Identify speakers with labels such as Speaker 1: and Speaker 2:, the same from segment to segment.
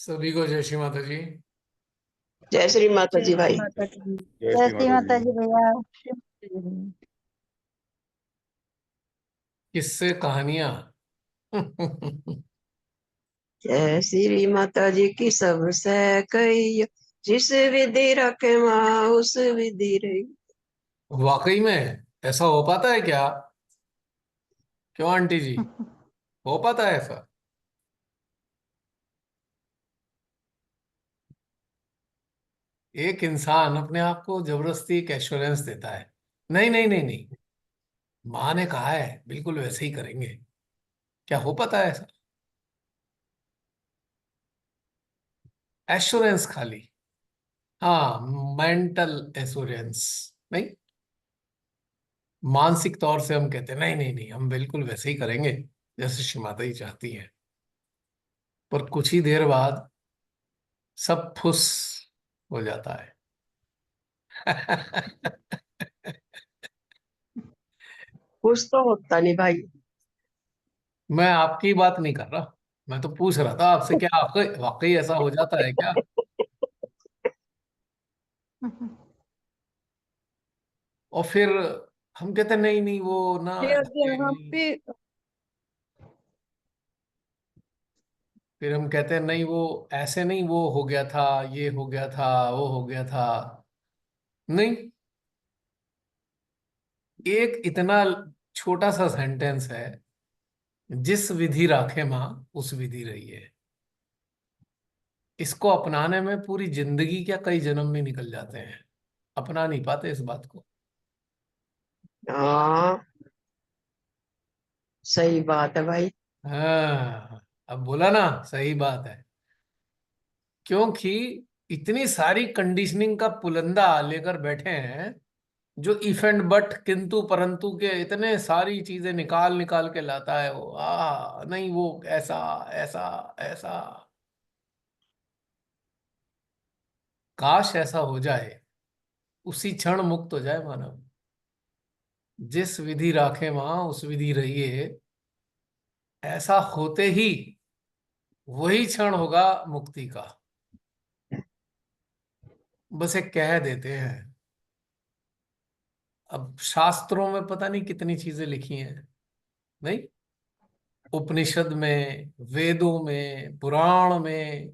Speaker 1: सभी को जय श्री माता जी।
Speaker 2: जय श्री माता
Speaker 3: जय
Speaker 2: जी
Speaker 3: श्री
Speaker 2: भाई।
Speaker 3: माता जी।
Speaker 4: जय
Speaker 3: जय
Speaker 4: श्री
Speaker 3: श्री
Speaker 4: माता
Speaker 3: माता
Speaker 4: जी।
Speaker 3: जी भैया। श्री माता जी भैया।
Speaker 1: किससे कहानियां।
Speaker 2: जय श्री माता जी की सबसे कही, जिस विधि रखे माँ उस विधि रही।
Speaker 1: वाकई में ऐसा हो पाता है क्या? क्यों आंटी जी, हो पाता है ऐसा? एक इंसान अपने आप को जबरदस्ती एक एश्योरेंस देता है, नहीं नहीं नहीं नहीं, माँ ने कहा है बिल्कुल वैसे ही करेंगे। क्या हो पाता है ऐसा? एश्योरेंस खाली, हाँ, मेंटल एश्योरेंस नहीं। मानसिक तौर से हम कहते हैं नहीं नहीं नहीं, हम बिल्कुल वैसे ही करेंगे जैसे श्री माता जी चाहती है। पर कुछ ही देर बाद सब फुस हो जाता है।
Speaker 2: कुछ तो होता नहीं भाई।
Speaker 1: मैं आपकी बात नहीं कर रहा, मैं तो पूछ रहा था आपसे, क्या वाकई वाकई ऐसा हो जाता है क्या? और फिर हम कहते हैं नहीं नहीं वो ना ऐसे
Speaker 3: यहाँ
Speaker 1: नहीं।
Speaker 3: पे
Speaker 1: फिर हम कहते हैं नहीं वो ऐसे नहीं, वो हो गया था, ये हो गया था, वो हो गया था। नहीं, एक इतना छोटा सा सेंटेंस है, जिस विधि राखे माँ उस विधि रही है। इसको अपनाने में पूरी जिंदगी क्या कई जन्म में निकल जाते हैं, अपना नहीं पाते इस बात को।
Speaker 2: हाँ, सही बात है भाई।
Speaker 1: हाँ, अब बोला ना, सही बात है। क्योंकि इतनी सारी कंडीशनिंग का पुलंदा लेकर बैठे हैं, जो इफ एंड बट किंतु परंतु के इतने सारी चीजें निकाल निकाल के लाता है वो, नहीं वो ऐसा ऐसा ऐसा। काश ऐसा हो जाए, उसी क्षण मुक्त हो जाए मानव। जिस विधि राखे वहां उस विधि रहिए, ऐसा होते ही वही क्षण होगा मुक्ति का। बस एक कह देते हैं। अब शास्त्रों में पता नहीं कितनी चीजें लिखी हैं, नहीं, उपनिषद में, वेदों में, पुराण में,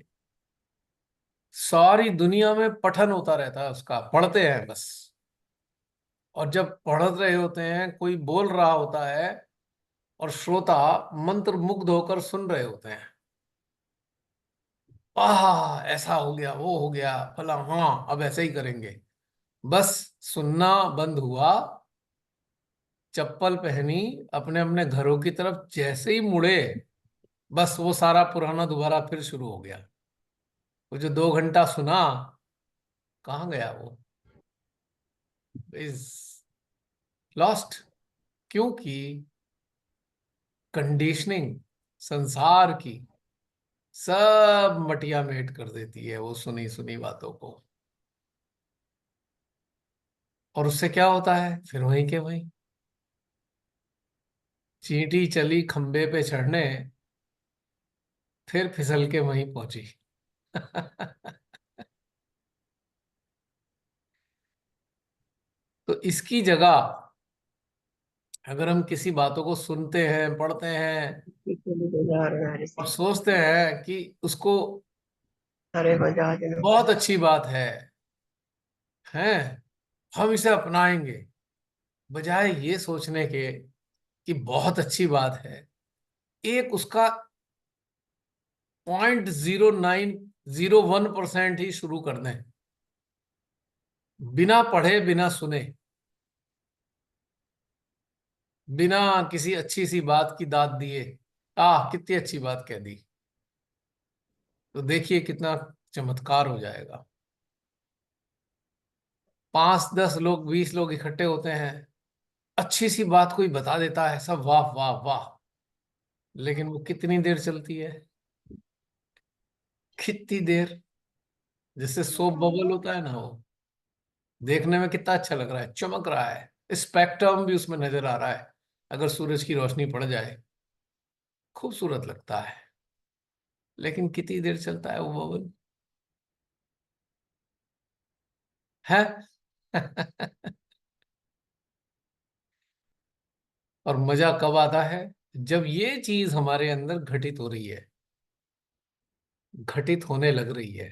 Speaker 1: सारी दुनिया में पठन होता रहता है उसका, पढ़ते हैं बस। और जब पढ़ रहे होते हैं, कोई बोल रहा होता है और श्रोता मंत्र मुग्ध होकर सुन रहे होते हैं। ऐसा हो गया, वो हो गया, फला, हाँ अब ऐसे ही करेंगे। बस सुनना बंद हुआ, चप्पल पहनी, अपने अपने घरों की तरफ जैसे ही मुड़े, बस वो सारा पुराना दोबारा फिर शुरू हो गया। वो जो 2 घंटा सुना, कहाँ गया वो? Is lost. क्योंकि कंडीशनिंग संसार की सब मटिया मेट कर देती है वो सुनी सुनी बातों को। और उससे क्या होता है, फिर वहीं के वहीं चींटी चली खंबे पे चढ़ने, फिर फिसल के वहीं पहुंची। तो इसकी जगह अगर हम किसी बातों को सुनते हैं, पढ़ते हैं और सोचते हैं कि उसको
Speaker 2: अरे बजाज ने
Speaker 1: बहुत अच्छी बात है, हम इसे अपनाएंगे, बजाय ये सोचने के कि बहुत अच्छी बात है, एक उसका 0.0901% ही शुरू कर दें, बिना पढ़े बिना सुने, बिना किसी अच्छी सी बात की दाद दिए, कितनी अच्छी बात कह दी, तो देखिए कितना चमत्कार हो जाएगा। 5 10 लोग 20 लोग इकट्ठे होते हैं, अच्छी सी बात कोई बता देता है, सब वाह वाह वाह, लेकिन वो कितनी देर चलती है? कितनी देर? जैसे सोप बबल होता है ना, वो देखने में कितना अच्छा लग रहा है, चमक रहा है, स्पेक्ट्रम भी उसमें नजर आ रहा है, अगर सूरज की रोशनी पड़ जाए खूबसूरत लगता है। लेकिन कितनी देर चलता है वो बबल है। और मजा कब आता है, जब ये चीज हमारे अंदर घटित हो रही है, घटित होने लग रही है,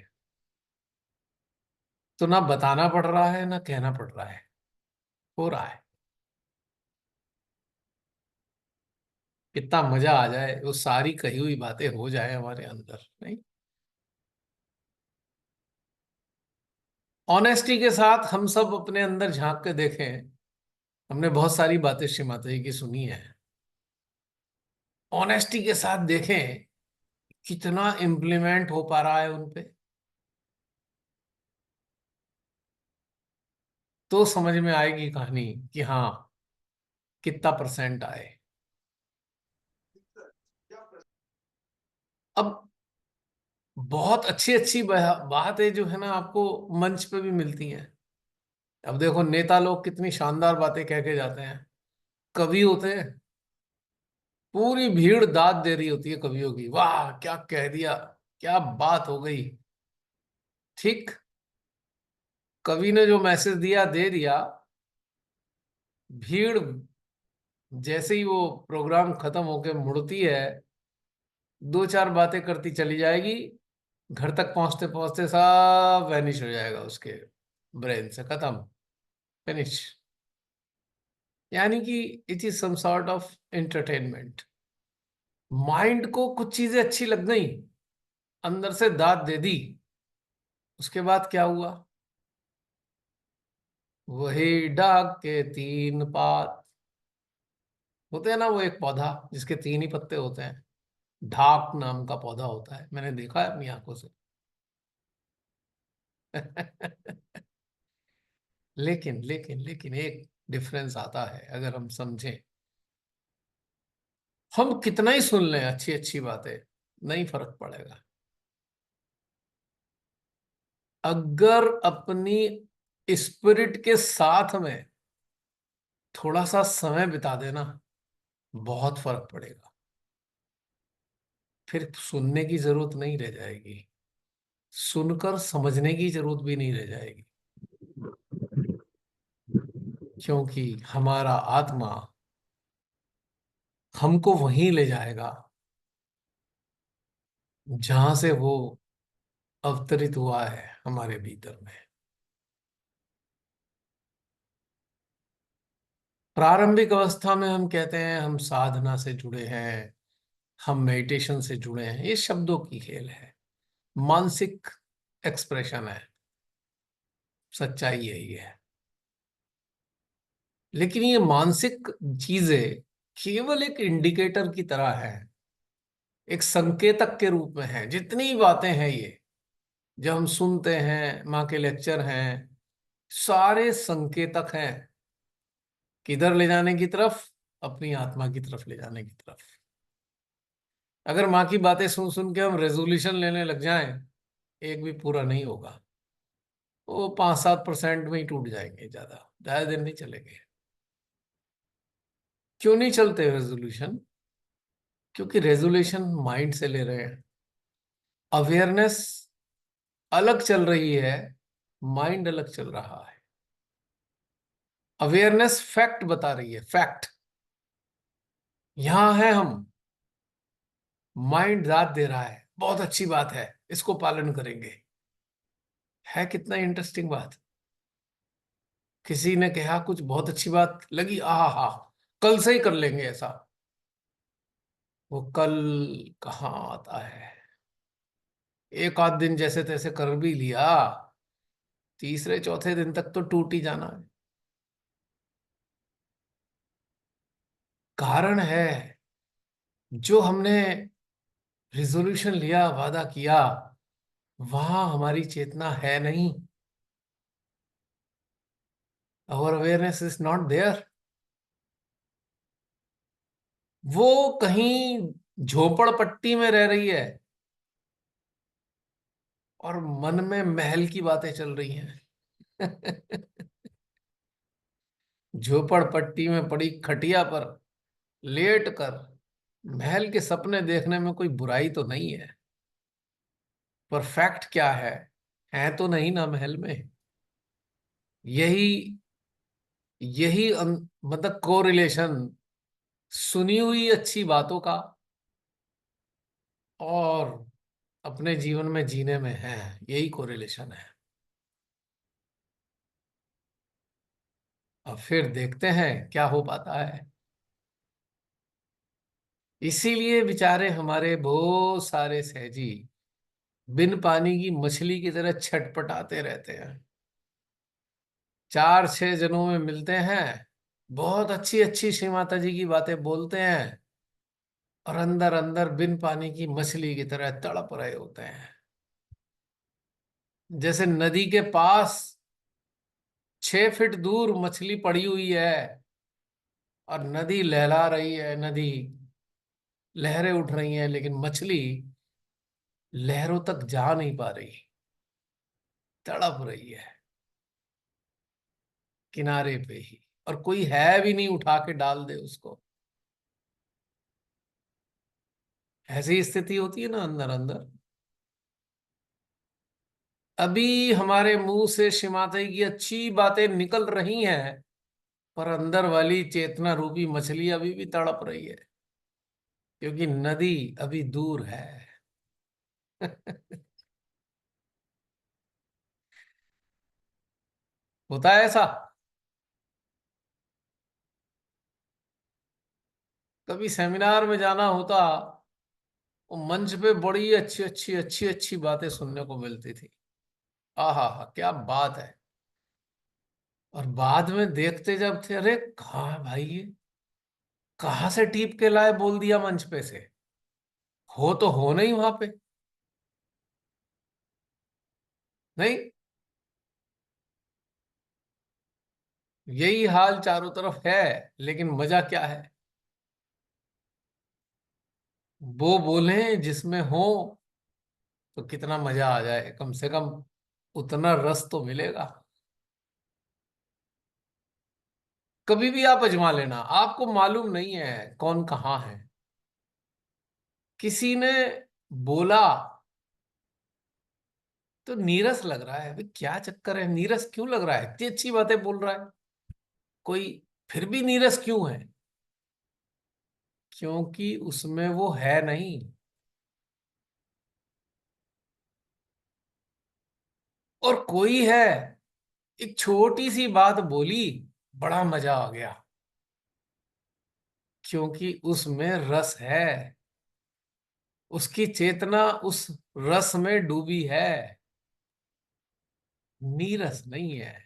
Speaker 1: तो ना बताना पड़ रहा है ना कहना पड़ रहा है, हो रहा है। कितना मजा आ जाए, वो सारी कही हुई बातें हो जाए हमारे अंदर, नहीं। ऑनेस्टी के साथ हम सब अपने अंदर झांक के देखें। हमने बहुत सारी बातें श्री माता जी की सुनी है। ऑनेस्टी के साथ देखें कितना इम्प्लीमेंट हो पा रहा है उनपे, तो समझ में आएगी कहानी कि हाँ, कितना परसेंट आए। अब बहुत अच्छी अच्छी बातें जो है ना, आपको मंच पे भी मिलती हैं। अब देखो नेता लोग कितनी शानदार बातें कह के जाते हैं। कवि होते हैं, पूरी भीड़ दाद दे रही होती है कवियों की, वाह क्या कह दिया, क्या बात हो गई। ठीक, कवि ने जो मैसेज दिया दे दिया। भीड़ जैसे ही वो प्रोग्राम खत्म होके मुड़ती है, दो चार बातें करती चली जाएगी, घर तक पहुंचते पहुंचते सब वैनिश हो जाएगा उसके ब्रेन से, खत्म, फिनिश। यानी कि it is some sort of entertainment. Mind को कुछ चीजें अच्छी लग गई, अंदर से दाद दे दी, उसके बाद क्या हुआ? वही डाक के तीन पात होते हैं ना, वो एक पौधा जिसके तीन ही पत्ते होते हैं, ढाक नाम का पौधा होता है, मैंने देखा है अपनी आंखों से। लेकिन लेकिन लेकिन एक डिफरेंस आता है, अगर हम समझें। हम कितना ही सुन लें अच्छी अच्छी बातें, नहीं फर्क पड़ेगा। अगर अपनी स्पिरिट के साथ में थोड़ा सा समय बिता देना, बहुत फर्क पड़ेगा। फिर सुनने की जरूरत नहीं रह जाएगी, सुनकर समझने की जरूरत भी नहीं रह जाएगी। क्योंकि हमारा आत्मा हमको वहीं ले जाएगा जहां से वो अवतरित हुआ है, हमारे भीतर में। प्रारंभिक अवस्था में हम कहते हैं हम साधना से जुड़े हैं, हम मेडिटेशन से जुड़े हैं, ये शब्दों की खेल है, मानसिक एक्सप्रेशन है। सच्चाई यही है। लेकिन ये मानसिक चीजें केवल एक इंडिकेटर की तरह है, एक संकेतक के रूप में है। जितनी बातें हैं ये, जब हम सुनते हैं, माँ के लेक्चर हैं, सारे संकेतक हैं, किधर ले जाने की तरफ? अपनी आत्मा की तरफ ले जाने की तरफ। अगर माँ की बातें सुन सुन के हम रेजोल्यूशन लेने लग जाएं, एक भी पूरा नहीं होगा। वो 5-7% में ही टूट जाएंगे, ज्यादा ज्यादा दिन नहीं चलेंगे। क्यों नहीं चलते रेजोल्यूशन? क्योंकि रेजोल्यूशन माइंड से ले रहे हैं। अवेयरनेस अलग चल रही है, माइंड अलग चल रहा है। अवेयरनेस फैक्ट बता रही है, फैक्ट यहां है हम, माइंड दाद दे रहा है, बहुत अच्छी बात है, इसको पालन करेंगे। है कितना इंटरेस्टिंग बात। किसी ने कहा कुछ बहुत अच्छी बात लगी, आहा हा, कल से ही कर लेंगे ऐसा। वो कल कहाँ आता है? एक आध दिन जैसे तैसे कर भी लिया, तीसरे चौथे दिन तक तो टूट ही जाना है। कारण है, जो हमने रिजोल्यूशन लिया, वादा किया, वहां हमारी चेतना है नहीं। Our awareness is not there. वो कहीं झोपड़पट्टी में रह रही है और मन में महल की बातें चल रही हैं। झोपड़पट्टी में पड़ी खटिया पर लेट कर महल के सपने देखने में कोई बुराई तो नहीं है। परफेक्ट क्या है तो नहीं ना महल में। यही यही मतलब कोरिलेशन सुनी हुई अच्छी बातों का और अपने जीवन में जीने में है, यही कोरिलेशन है। अब फिर देखते हैं क्या हो पाता है। इसीलिए बेचारे हमारे बहुत सारे सहजी बिन पानी की मछली की तरह छटपटाते रहते हैं। 4-6 जनों में मिलते हैं, बहुत अच्छी अच्छी श्री माता जी की बातें बोलते हैं, और अंदर अंदर बिन पानी की मछली की तरह तड़प रहे होते हैं। जैसे नदी के पास 6 फीट दूर मछली पड़ी हुई है और नदी लहला रही है, नदी लहरें उठ रही हैं, लेकिन मछली लहरों तक जा नहीं पा रही, तड़प रही है किनारे पे ही, और कोई है भी नहीं उठा के डाल दे उसको। ऐसी स्थिति होती है ना अंदर अंदर। अभी हमारे मुंह से श्री माता जी की अच्छी बातें निकल रही हैं, पर अंदर वाली चेतना रूपी मछली अभी भी तड़प रही है, क्योंकि नदी अभी दूर है। होता है ऐसा। कभी सेमिनार में जाना होता, वो मंच पे बड़ी अच्छी अच्छी अच्छी अच्छी बातें सुनने को मिलती थी। आहा हा, क्या बात है। और बाद में देखते जब थे, अरे कहाँ है भाई ये, कहाँ से टीप के लाए बोल दिया मंच पे से। हो तो हो नहीं वहां पे। नहीं, यही हाल चारों तरफ है, लेकिन मजा क्या है, वो बोले जिसमें हो तो कितना मजा आ जाए, कम से कम उतना रस तो मिलेगा। कभी भी आप अजमा लेना, आपको मालूम नहीं है कौन कहाँ है। किसी ने बोला तो नीरस लग रहा है, अभी क्या चक्कर है, नीरस क्यों लग रहा है, इतनी अच्छी बातें बोल रहा है कोई, फिर भी नीरस क्यों है? क्योंकि उसमें वो है नहीं। और कोई है, एक छोटी सी बात बोली, बड़ा मजा आ गया, क्योंकि उसमें रस है, उसकी चेतना उस रस में डूबी है, नीरस नहीं है।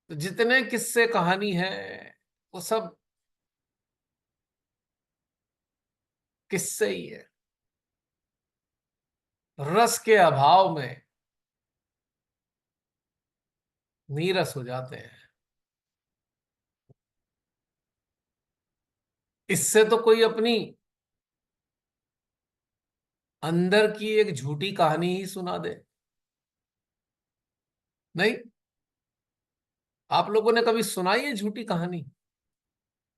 Speaker 1: तो जितने किस्से कहानी है, वो सब किस्से ही है, रस के अभाव में नीरस हो जाते हैं। इससे तो कोई अपनी अंदर की एक झूठी कहानी ही सुना दे। नहीं, आप लोगों ने कभी सुनाई है झूठी कहानी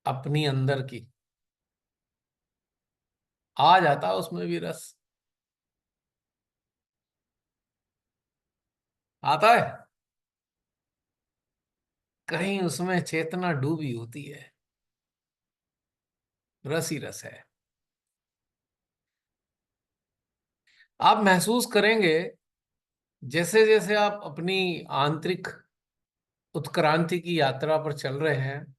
Speaker 1: अपनी अंदर की? आ जाता है उसमें भी रस, आता है। कहीं उसमें चेतना डूबी होती है, रस ही रस है। आप महसूस करेंगे, जैसे जैसे आप अपनी आंतरिक उत्क्रांति की यात्रा पर चल रहे हैं,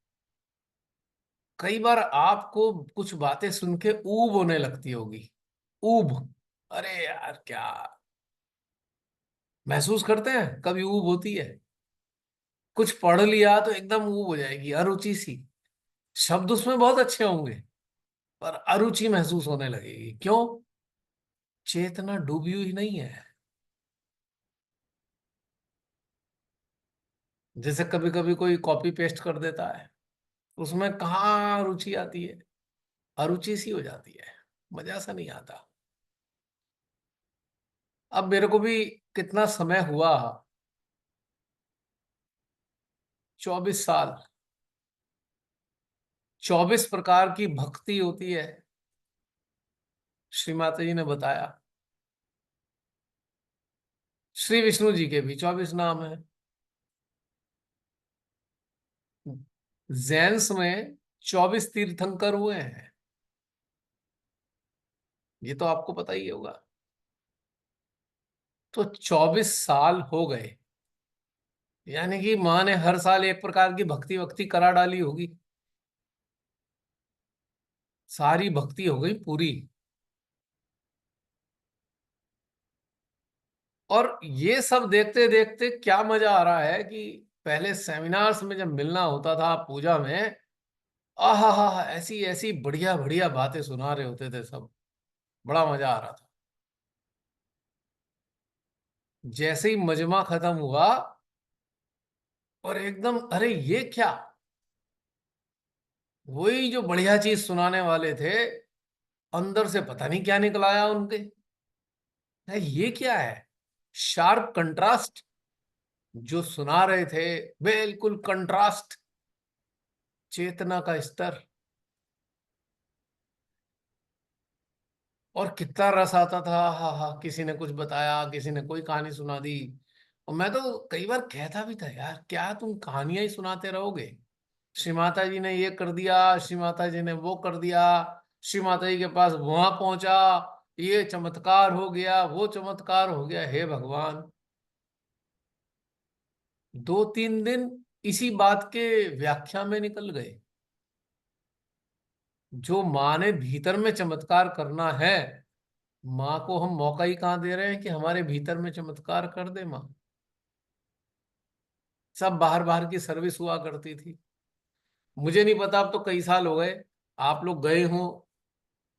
Speaker 1: कई बार आपको कुछ बातें सुन के ऊब होने लगती होगी। ऊब, अरे यार क्या, महसूस करते हैं कभी ऊब होती है? कुछ पढ़ लिया तो एकदम ऊब हो जाएगी, अरुचि सी। शब्द उसमें बहुत अच्छे होंगे, पर अरुचि महसूस होने लगेगी। क्यों? चेतना डूबी हुई नहीं है। जैसे कभी कभी कोई कॉपी पेस्ट कर देता है, उसमें कहाँ रुचि आती है, अरुचि सी हो जाती है, मजा सा नहीं आता। अब मेरे को भी कितना समय हुआ, 24 साल। 24 प्रकार की भक्ति होती है, श्री माता जी ने बताया। श्री विष्णु जी के भी 24 नाम है। जैन्स में 24 तीर्थंकर हुए हैं, ये तो आपको पता ही होगा। तो 24 साल हो गए, यानी कि माँ ने हर साल एक प्रकार की भक्ति वक्ति करा डाली होगी। सारी भक्ति हो गई पूरी। और ये सब देखते देखते क्या मजा आ रहा है कि पहले सेमिनार्स में जब मिलना होता था पूजा में, आहा हा, ऐसी ऐसी बढ़िया बढ़िया बातें सुना रहे होते थे सब, बड़ा मजा आ रहा था। जैसे ही मजमा खत्म हुआ और एकदम अरे ये क्या, वही जो बढ़िया चीज सुनाने वाले थे, अंदर से पता नहीं क्या निकल आया उनके। ये क्या है, शार्प कंट्रास्ट। जो सुना रहे थे बिल्कुल कंट्रास्ट, चेतना का स्तर। और कितना रस आता था, हा हा, किसी ने कुछ बताया, किसी ने कोई कहानी सुना दी। और मैं तो कई बार कहता भी था, यार क्या तुम कहानियां ही सुनाते रहोगे। श्री माता जी ने ये कर दिया, श्री माता जी ने वो कर दिया, श्री माता जी के पास वहां पहुंचा, ये चमत्कार हो गया, वो चमत्कार हो गया। हे भगवान, 2-3 दिन इसी बात के व्याख्या में निकल गए। जो माँ ने भीतर में चमत्कार करना है, माँ को हम मौका ही कहाँ दे रहे हैं कि हमारे भीतर में चमत्कार कर दे माँ। सब बाहर बाहर की सर्विस हुआ करती थी। मुझे नहीं पता, अब तो कई साल हो गए, आप लोग गए हो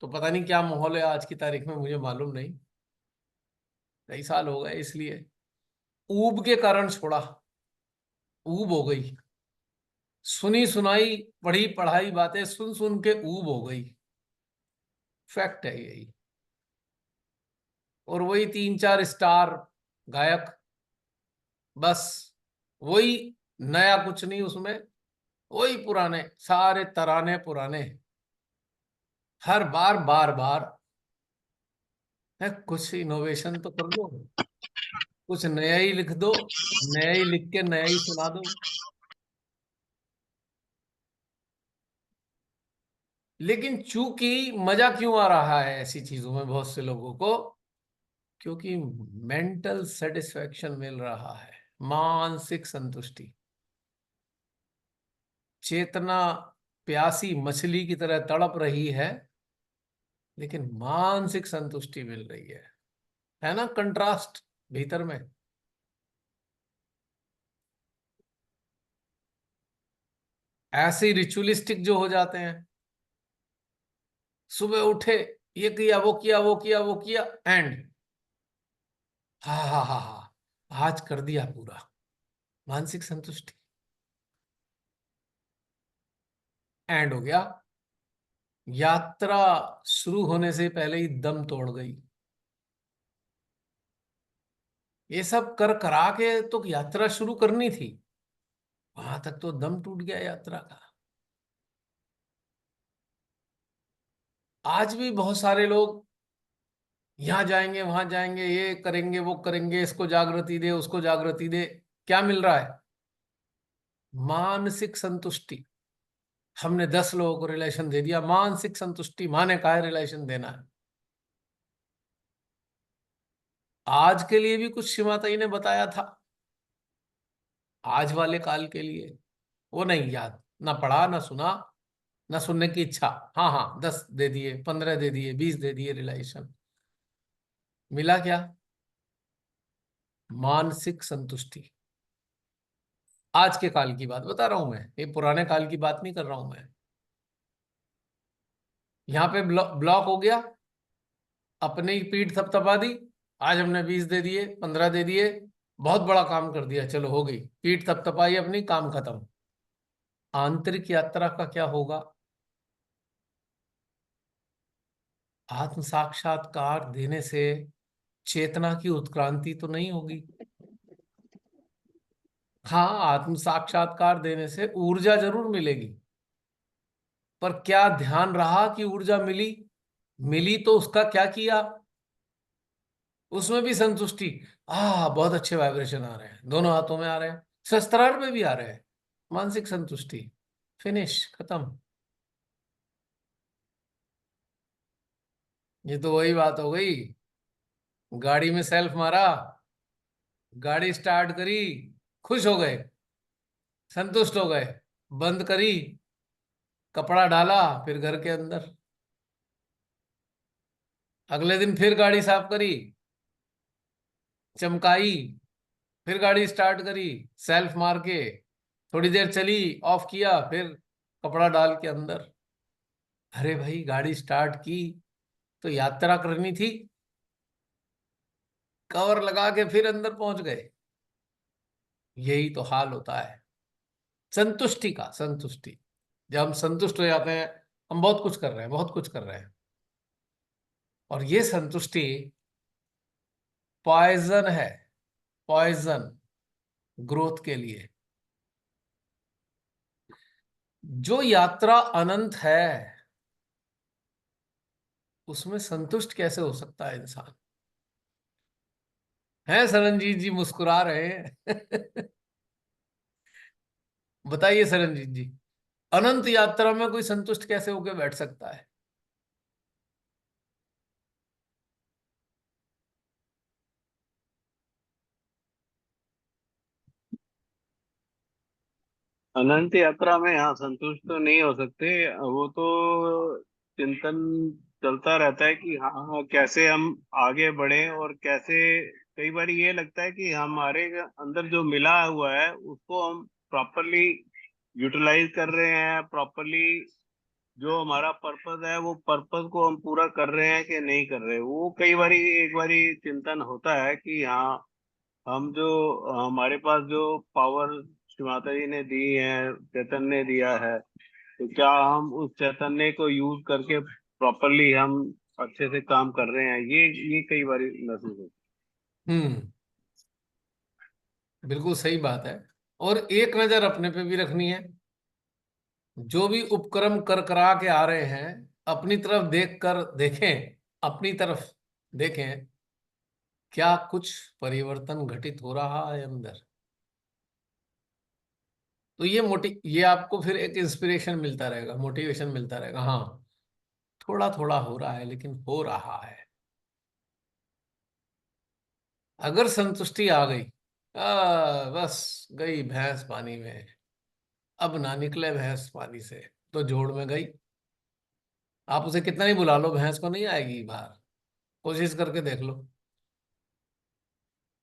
Speaker 1: तो पता नहीं क्या माहौल है आज की तारीख में, मुझे मालूम नहीं। कई साल हो गए, इसलिए ऊब के कारण छोड़ा। ऊब हो गई, सुनी सुनाई पढ़ी पढ़ाई बातें सुन सुन के ऊब हो गई। फैक्ट है यही। और वही 3-4 स्टार गायक, बस वही, नया कुछ नहीं उसमें, वही पुराने सारे तराने पुराने, हर बार बार बार है। कुछ इनोवेशन तो कर दो, कुछ नया ही लिख दो, नया ही लिख के नया ही सुना दो। लेकिन चूंकि मजा क्यों आ रहा है ऐसी चीजों में बहुत से लोगों को, क्योंकि मेंटल सेटिस्फेक्शन मिल रहा है, मानसिक संतुष्टि। चेतना प्यासी मछली की तरह तड़प रही है, लेकिन मानसिक संतुष्टि मिल रही है ना कंट्रास्ट भीतर में। ऐसे रिचुअलिस्टिक जो हो जाते हैं, सुबह उठे, ये किया वो किया वो किया वो किया, एंड हा हा हा हा, आज कर दिया पूरा, मानसिक संतुष्टि, एंड हो गया। यात्रा शुरू होने से पहले ही दम तोड़ गई। ये सब कर करा के तो यात्रा शुरू करनी थी, वहां तक तो दम टूट गया यात्रा का। आज भी बहुत सारे लोग यहाँ जाएंगे वहां जाएंगे, ये करेंगे वो करेंगे, इसको जागृति दे उसको जागृति दे। क्या मिल रहा है, मानसिक संतुष्टि। हमने 10 लोगों को रिलेशन दे दिया, मानसिक संतुष्टि। माँ ने कहा है रिलेशन देना है। आज के लिए भी कुछ शिमाताई ने बताया था, आज वाले काल के लिए वो नहीं याद, ना पढ़ा ना सुना, ना सुनने की इच्छा। हाँ हाँ, 10 दे दिए, 15 दे दिए, 20 दे दिए रिलेशन। मिला क्या, मानसिक संतुष्टि। आज के काल की बात बता रहा हूं मैं, ये पुराने काल की बात नहीं कर रहा हूं मैं। यहाँ पे ब्लॉक हो गया, अपने ही पीठ थपथपा दी। आज हमने 20 दे दिए, 15 दे दिए, बहुत बड़ा काम कर दिया, चलो हो गई, पीठ थपथपाई अपनी, काम खत्म। आंतरिक यात्रा का क्या होगा, आत्म साक्षात्कार देने से चेतना की उत्क्रांति तो नहीं होगी। हाँ, आत्म साक्षात्कार देने से ऊर्जा जरूर मिलेगी, पर क्या ध्यान रहा कि ऊर्जा मिली, मिली तो उसका क्या किया, उसमें भी संतुष्टि। बहुत अच्छे वाइब्रेशन आ रहे हैं, दोनों हाथों में आ रहे हैं, शस्त्रार में भी आ रहे हैं, मानसिक संतुष्टि, फिनिश, खत्म। ये तो वही बात हो गई, गाड़ी में सेल्फ मारा, गाड़ी स्टार्ट करी, खुश हो गए, संतुष्ट हो गए, बंद करी, कपड़ा डाला, फिर घर के अंदर, अगले दिन फिर गाड़ी साफ करी, चमकाई, फिर गाड़ी स्टार्ट करी, सेल्फ मार के, थोड़ी देर चली, ऑफ किया, फिर कपड़ा डाल के अंदर। अरे भाई, गाड़ी स्टार्ट की तो यात्रा करनी थी, कवर लगा के फिर अंदर पहुंच गए। यही तो हाल होता है संतुष्टि का, संतुष्टि। जब हम संतुष्ट हो जाते हैं, हम बहुत कुछ कर रहे हैं, बहुत कुछ कर रहे हैं। और ये संतुष्टि पॉइजन है, पॉइजन ग्रोथ के लिए। जो यात्रा अनंत है, उसमें संतुष्ट कैसे हो सकता है इंसान? है सरनजीत जी मुस्कुरा रहे हैं। बताइए सरनजीत जी, अनंत यात्रा में कोई संतुष्ट कैसे होकर बैठ सकता है?
Speaker 4: अनंत यात्रा में हाँ संतुष्ट तो नहीं हो सकते। वो तो चिंतन चलता रहता है कि हाँ हाँ, कैसे हम आगे बढ़े और कैसे। कई बार ये लगता है कि हमारे अंदर जो मिला हुआ है उसको हम प्रॉपरली यूटिलाइज कर रहे हैं, प्रॉपरली जो हमारा पर्पस है वो पर्पस को हम पूरा कर रहे हैं कि नहीं कर रहे। वो कई बारी एक बारी चिंतन होता है कि हाँ, हम जो हमारे पास जो पावर श्री माता जी ने दी है, चैतन्य दिया है, तो क्या हम उस चैतन्य को यूज करके प्रॉपरली हम अच्छे से काम कर रहे हैं, ये कई बार महसूस होता
Speaker 1: हम्म, बिल्कुल सही बात है। और एक नजर अपने पे भी रखनी है। जो भी उपक्रम कर करा के आ रहे हैं, अपनी तरफ देख कर देखें, अपनी तरफ देखें, क्या कुछ परिवर्तन घटित हो रहा है अंदर? तो ये आपको फिर एक इंस्पिरेशन मिलता रहेगा, मोटिवेशन मिलता रहेगा। हाँ, थोड़ा थोड़ा हो रहा है, लेकिन हो रहा है। अगर संतुष्टि आ गई, बस गई भैंस पानी में, अब ना निकले भैंस पानी से, तो जोड़ में गई। आप उसे कितना ही बुला लो, भैंस को नहीं आएगी बाहर, कोशिश करके देख लो।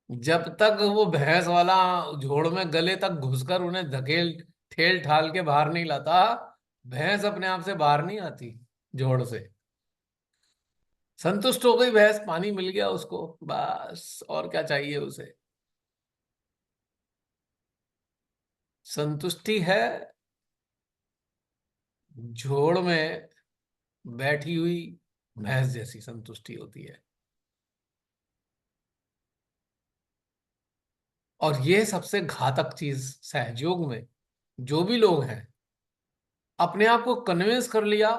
Speaker 1: जब तक वो भैंस वाला जोड़ में गले तक घुसकर उन्हें धकेल ठेल ठाल के बाहर नहीं लाता, भैंस अपने आप से बाहर नहीं आती जोड़ से। संतुष्ट हो गई भैंस, पानी मिल गया उसको, बस और क्या चाहिए उसे? संतुष्टि है जोड़ में बैठी हुई भैंस जैसी संतुष्टि होती है। और ये सबसे घातक चीज सहयोग में, जो भी लोग हैं, अपने आप को कन्विंस कर लिया,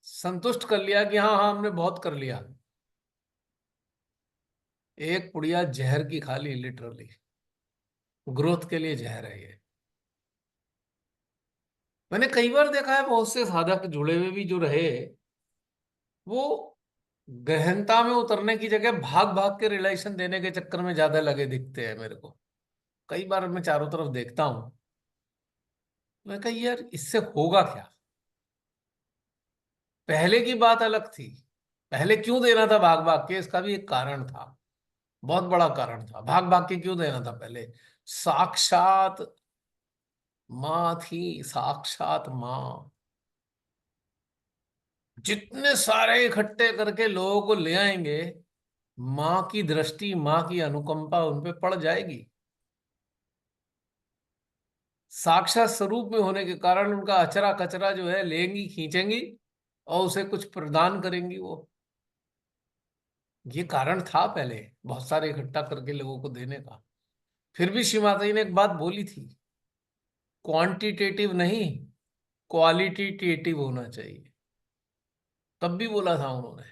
Speaker 1: संतुष्ट कर लिया कि हाँ हाँ हमने बहुत कर लिया, एक पुड़िया जहर की खा ली लिटरली। ग्रोथ के लिए जहर है ये। मैंने कई बार देखा है, बहुत से साधक जुड़े हुए भी जो रहे, वो गहनता में उतरने की जगह भाग भाग के रिलेशन देने के चक्कर में ज्यादा लगे दिखते हैं मेरे को। कई बार मैं चारों तरफ देखता हूं, मैं कहा यार इससे होगा क्या? पहले की बात अलग थी, पहले क्यों देना था भाग भाग के, इसका भी एक कारण था, बहुत बड़ा कारण था। भाग भाग के क्यों देना था पहले? साक्षात माँ थी, साक्षात माँ, जितने सारे इकट्ठे करके लोगों को ले आएंगे, माँ की दृष्टि, माँ की अनुकंपा उन पे पड़ जाएगी। साक्षात स्वरूप में होने के कारण उनका अचरा कचरा जो है लेंगी, खींचेंगी और उसे कुछ प्रदान करेंगी वो। ये कारण था पहले, बहुत सारे इकट्ठा करके लोगों को देने का। फिर भी श्री माता जी ने एक बात बोली थी, क्वांटिटेटिव नहीं, क्वालिटेटिव होना चाहिए। तब भी बोला था उन्होंने।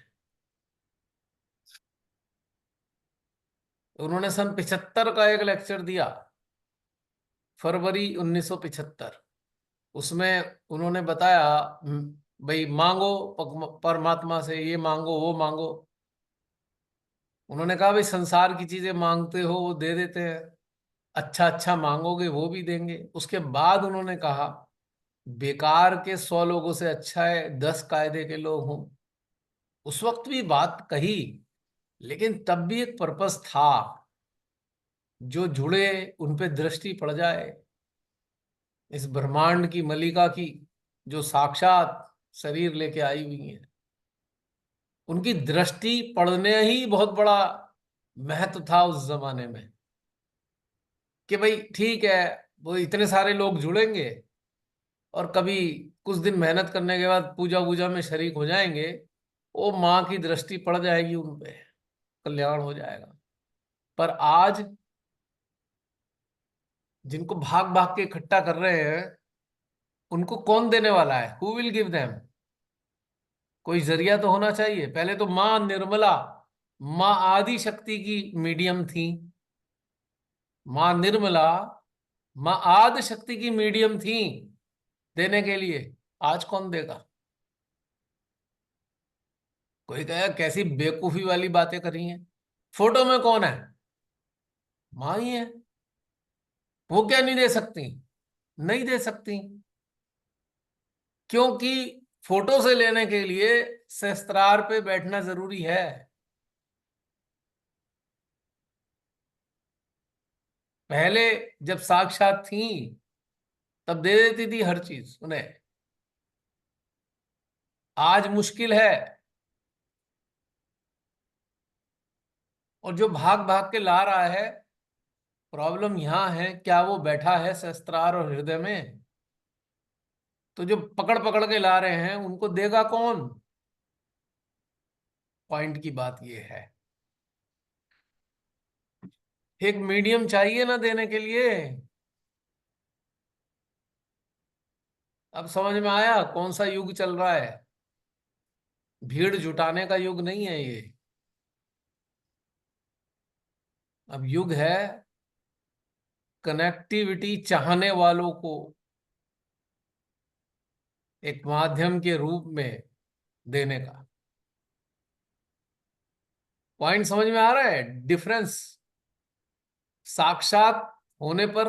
Speaker 1: उन्होंने सन 75 का एक लेक्चर दिया, फरवरी 1975। उसमें उन्होंने बताया, भाई मांगो परमात्मा से, ये मांगो वो मांगो। उन्होंने कहा भाई संसार की चीजें मांगते हो वो दे देते हैं, अच्छा अच्छा मांगोगे वो भी देंगे। उसके बाद उन्होंने कहा बेकार के 100 लोगों से अच्छा है 10 कायदे के लोग हों। उस वक्त भी बात कही, लेकिन तब भी एक पर्पस था, जो जुड़े उन पे दृष्टि पड़ जाए इस ब्रह्मांड की मलिका की, जो साक्षात शरीर लेके आई हुई है, उनकी दृष्टि पड़ने ही बहुत बड़ा महत्व था उस जमाने में। कि भाई ठीक है, वो इतने सारे लोग जुड़ेंगे और कभी कुछ दिन मेहनत करने के बाद पूजा वूजा में शरीक हो जाएंगे, वो माँ की दृष्टि पड़ जाएगी उन पे, कल्याण हो जाएगा। पर आज जिनको भाग भाग के इकट्ठा कर रहे हैं, उनको कौन देने वाला है? Who will give them? कोई जरिया तो होना चाहिए। पहले तो माँ निर्मला, माँ आदि शक्ति की मीडियम थी। माँ निर्मला, माँ आदि शक्ति की मीडियम थी देने के लिए। आज कौन देगा? कोई कहेगा कैसी बेवकूफी वाली बातें करी हैं, फोटो में कौन है? माँ ही है। वो क्या नहीं दे सकती? नहीं दे सकती, क्योंकि फोटो से लेने के लिए सहस्त्रार पे बैठना जरूरी है। पहले जब साक्षात थी तब दे देती थी हर चीज उन्हें। आज मुश्किल है। और जो भाग भाग के ला रहा है, प्रॉब्लम यहां है, क्या वो बैठा है सहस्त्रार और हृदय में? तो जो पकड़ पकड़ के ला रहे हैं उनको देगा कौन? पॉइंट की बात ये है, एक मीडियम चाहिए ना देने के लिए। अब समझ में आया कौन सा युग चल रहा है? भीड़ जुटाने का युग नहीं है ये। अब युग है कनेक्टिविटी चाहने वालों को एक माध्यम के रूप में देने का। पॉइंट समझ में आ रहा है? डिफरेंस साक्षात होने पर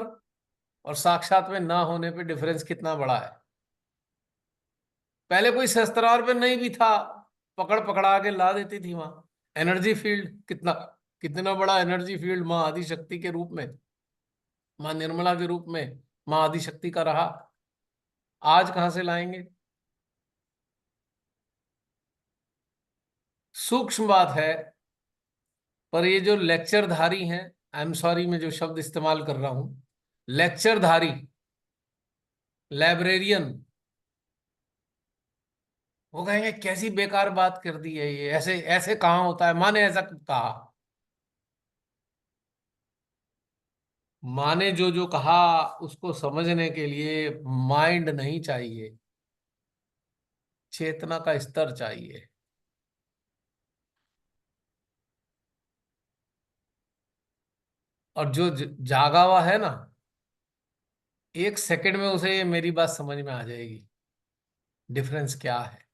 Speaker 1: और साक्षात में ना होने पे डिफरेंस कितना बड़ा है। पहले कोई शस्त्रार पे नहीं भी था, पकड़ पकड़ा के ला देती थी वहां। एनर्जी फील्ड कितना, कितना बड़ा एनर्जी फील्ड माँ आदि शक्ति के रूप में, माँ निर्मला के रूप में माँ आदि शक्ति का रहा। आज कहां से लाएंगे? सूक्ष्म बात है। पर ये जो लेक्चरधारी हैं, आई एम सॉरी मैं जो शब्द इस्तेमाल कर रहा हूं, लेक्चरधारी, लाइब्रेरियन, वो कहेंगे कैसी बेकार बात कर दी है ये, ऐसे ऐसे कहाँ होता है? माने ऐसा कहा? माने जो जो कहा उसको समझने के लिए माइंड नहीं चाहिए, चेतना का स्तर चाहिए। और जो जागा हुआ है ना, 1 सेकंड में उसे ये मेरी बात समझ में आ जाएगी, डिफरेंस क्या है।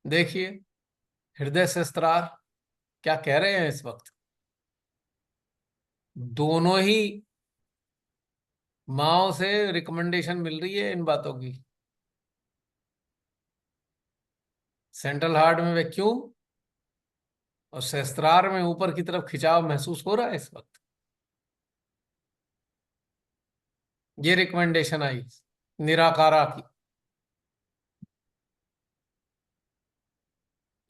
Speaker 1: देखिए हृदय सहस्त्रार क्या कह रहे हैं इस वक्त। दोनों ही माओ से रिकमेंडेशन मिल रही है इन बातों की। सेंट्रल हार्ट में वैक्यूम और सहस्त्रार में ऊपर की तरफ खिंचाव महसूस हो रहा है इस वक्त। ये रिकमेंडेशन आई निराकारा की।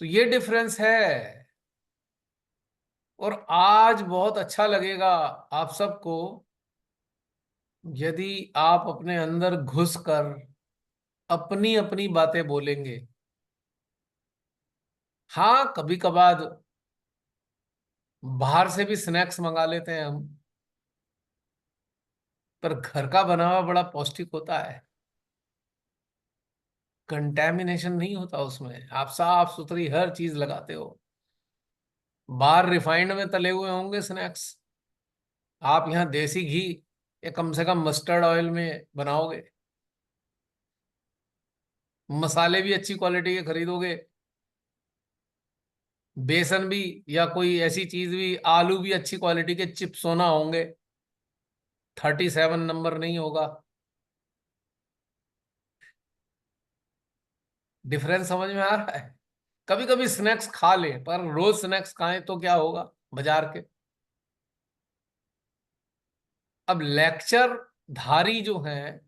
Speaker 1: तो ये डिफरेंस है। और आज बहुत अच्छा लगेगा आप सबको यदि आप अपने अंदर घुस कर अपनी अपनी बातें बोलेंगे। हाँ कभी कभार बाहर से भी स्नैक्स मंगा लेते हैं हम, पर घर का बना हुआ बड़ा पौष्टिक होता है। कंटेमिनेशन नहीं होता उसमें, आप साफ सुथरी हर चीज लगाते हो। बाहर रिफाइंड में तले हुए होंगे स्नैक्स, आप यहाँ देसी घी या कम से कम मस्टर्ड ऑयल में बनाओगे। मसाले भी अच्छी क्वालिटी के खरीदोगे, बेसन भी या कोई ऐसी चीज भी, आलू भी अच्छी क्वालिटी के चिप्स होना होंगे, 37 नंबर नहीं होगा। डिफरेंस समझ में आ रहा है? कभी कभी स्नैक्स खा ले, पर रोज स्नैक्स खाएं तो क्या होगा बाजार के। अब लेक्चर धारी जो हैं,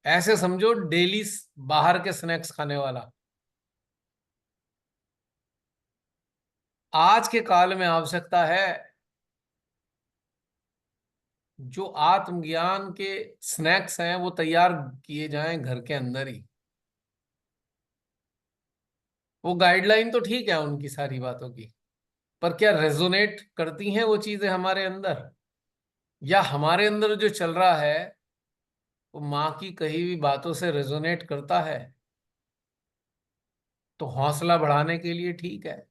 Speaker 1: ऐसे समझो डेली बाहर के स्नैक्स खाने वाला। आज के काल में आवश्यकता है जो आत्मज्ञान के स्नैक्स हैं वो तैयार किए जाएं घर के अंदर ही। वो गाइडलाइन तो ठीक है उनकी सारी बातों की, पर क्या रेजोनेट करती हैं वो चीजें हमारे अंदर, या हमारे अंदर जो चल रहा है वो माँ की कही हुई बातों से रेजोनेट करता है? तो हौसला बढ़ाने के लिए ठीक है,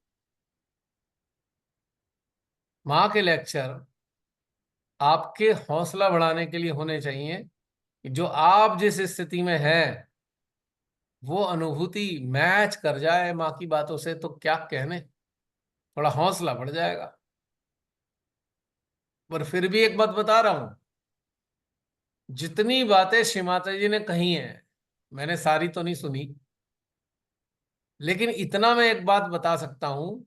Speaker 1: माँ के लेक्चर आपके हौसला बढ़ाने के लिए होने चाहिए कि जो आप जिस स्थिति में हैं वो अनुभूति मैच कर जाए माँ की बातों से, तो क्या कहने, थोड़ा हौसला बढ़ जाएगा। पर फिर भी एक बात बता रहा हूं, जितनी बातें श्री माता जी ने कही हैं मैंने सारी तो नहीं सुनी, लेकिन इतना मैं एक बात बता सकता हूं,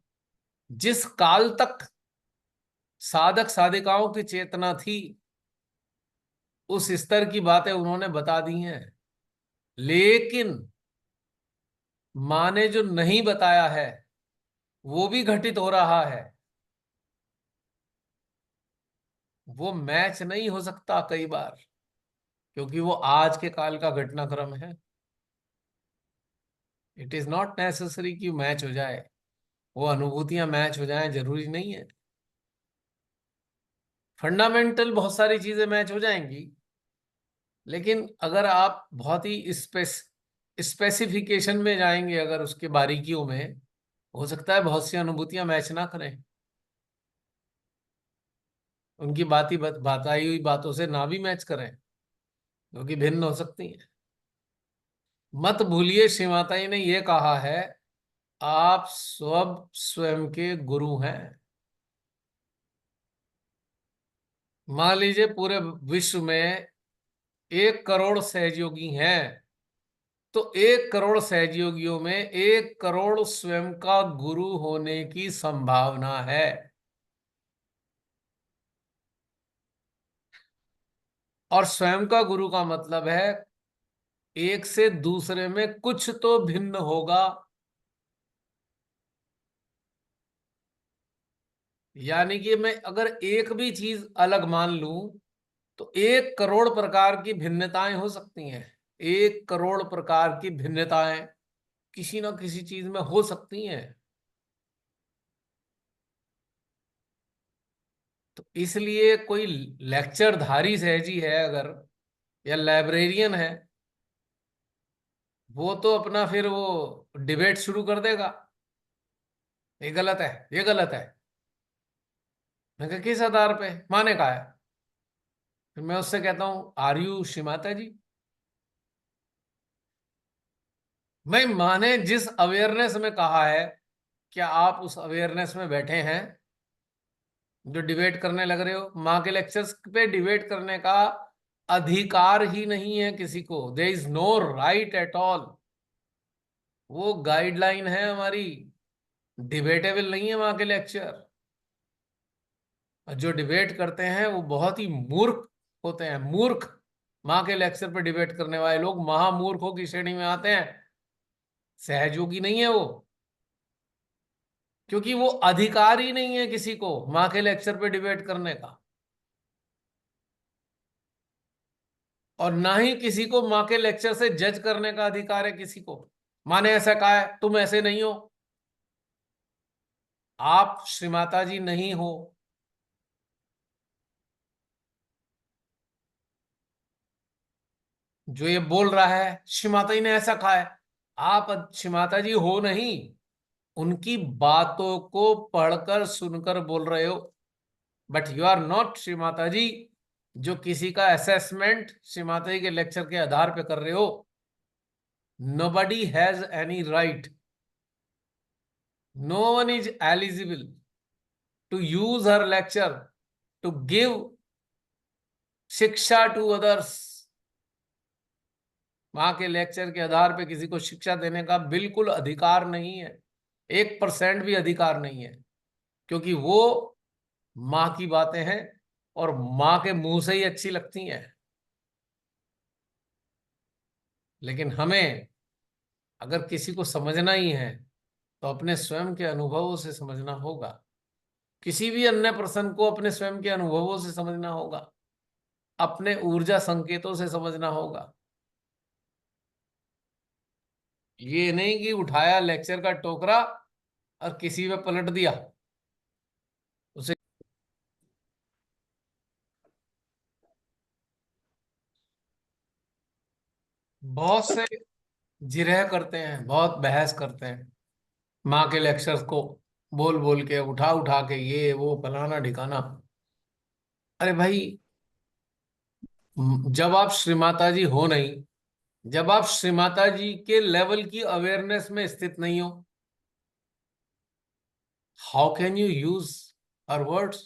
Speaker 1: जिस काल तक साधक साधिकाओं की चेतना थी उस स्तर की बातें उन्होंने बता दी हैं। लेकिन माँ ने जो नहीं बताया है वो भी घटित हो रहा है, वो मैच नहीं हो सकता कई बार, क्योंकि वो आज के काल का घटनाक्रम है। इट इज नॉट नेसेसरी कि मैच हो जाए, वो अनुभूतियां मैच हो जाएं जरूरी नहीं है। फंडामेंटल बहुत सारी चीजें मैच हो जाएंगी, लेकिन अगर आप बहुत ही स्पेसिफिकेशन में जाएंगे, अगर उसके बारीकियों में, हो सकता है बहुत सी अनुभूतियां मैच ना करें, उनकी बताई हुई बातों से ना भी मैच करें, क्योंकि भिन्न हो सकती हैं। मत भूलिए श्री माता जी ने यह कहा है, आप स्वयं के गुरु हैं। मान लीजिए पूरे विश्व में 1 करोड़ सहयोगी हैं, तो 1 करोड़ सहयोगियों में 1 करोड़ स्वयं का गुरु होने की संभावना है। और स्वयं का गुरु का मतलब है एक से दूसरे में कुछ तो भिन्न होगा। यानी कि मैं अगर एक भी चीज अलग मान लूं तो 1 करोड़ प्रकार की भिन्नताएं हो सकती हैं। 1 करोड़ प्रकार की भिन्नताएं किसी ना किसी चीज में हो सकती हैं। तो इसलिए कोई लेक्चरधारी सहजी है अगर, या लाइब्रेरियन है, वो तो अपना फिर वो डिबेट शुरू कर देगा, ये गलत है, ये गलत है। मैं कहा किस आधार पे, माने कहा है? फिर मैं उससे कहता हूं आर यू श्री माता जी? मैं माने जिस अवेयरनेस में कहा है, क्या आप उस अवेयरनेस में बैठे हैं जो डिबेट करने लग रहे हो? माँ के लेक्चर्स पे डिबेट करने का अधिकार ही नहीं है किसी को, there is no right at all. वो गाइडलाइन है हमारी, डिबेटेबल नहीं है माँ के लेक्चर। और जो डिबेट करते हैं वो बहुत ही मूर्ख होते हैं, मूर्ख। माँ के लेक्चर पे डिबेट करने वाले लोग महामूर्खों की श्रेणी में आते हैं, सहयोगी नहीं है वो, क्योंकि वो अधिकार ही नहीं है किसी को माँ के लेक्चर पे डिबेट करने का। और ना ही किसी को माँ के लेक्चर से जज करने का अधिकार है किसी को। माँ ने ऐसा कहा है, तुम ऐसे नहीं हो, आप श्री माता जी नहीं हो। जो ये बोल रहा है श्रीमाता जी ने ऐसा कहा है, आप श्रीमाता जी हो नहीं, उनकी बातों को पढ़कर सुनकर बोल रहे हो, बट यू आर नॉट श्रीमाता जी जो किसी का असेसमेंट श्रीमाता जी के लेक्चर के आधार पे कर रहे हो। Nobody has any right, no one is eligible to use her lecture to give शिक्षा टू अदर्स। माँ के लेक्चर के आधार पे किसी को शिक्षा देने का बिल्कुल अधिकार नहीं है, 1% भी अधिकार नहीं है, क्योंकि वो माँ की बातें हैं और माँ के मुंह से ही अच्छी लगती हैं। लेकिन हमें अगर किसी को समझना ही है तो अपने स्वयं के अनुभवों से समझना होगा, किसी भी अन्य पर्सन को अपने स्वयं के अनुभवों से समझना होगा, अपने ऊर्जा संकेतों से समझना होगा। ये नहीं कि उठाया लेक्चर का टोकरा और किसी पे पलट दिया उसे। बहुत से जिरह करते हैं, बहुत बहस करते हैं माँ के लेक्चर्स को बोल बोल के, उठा उठा के, ये वो फलाना ढिकाना। अरे भाई, जब आप श्रीमाता जी हो नहीं, जब आप श्रीमाता जी के लेवल की अवेयरनेस में स्थित नहीं हो, how can you use our words?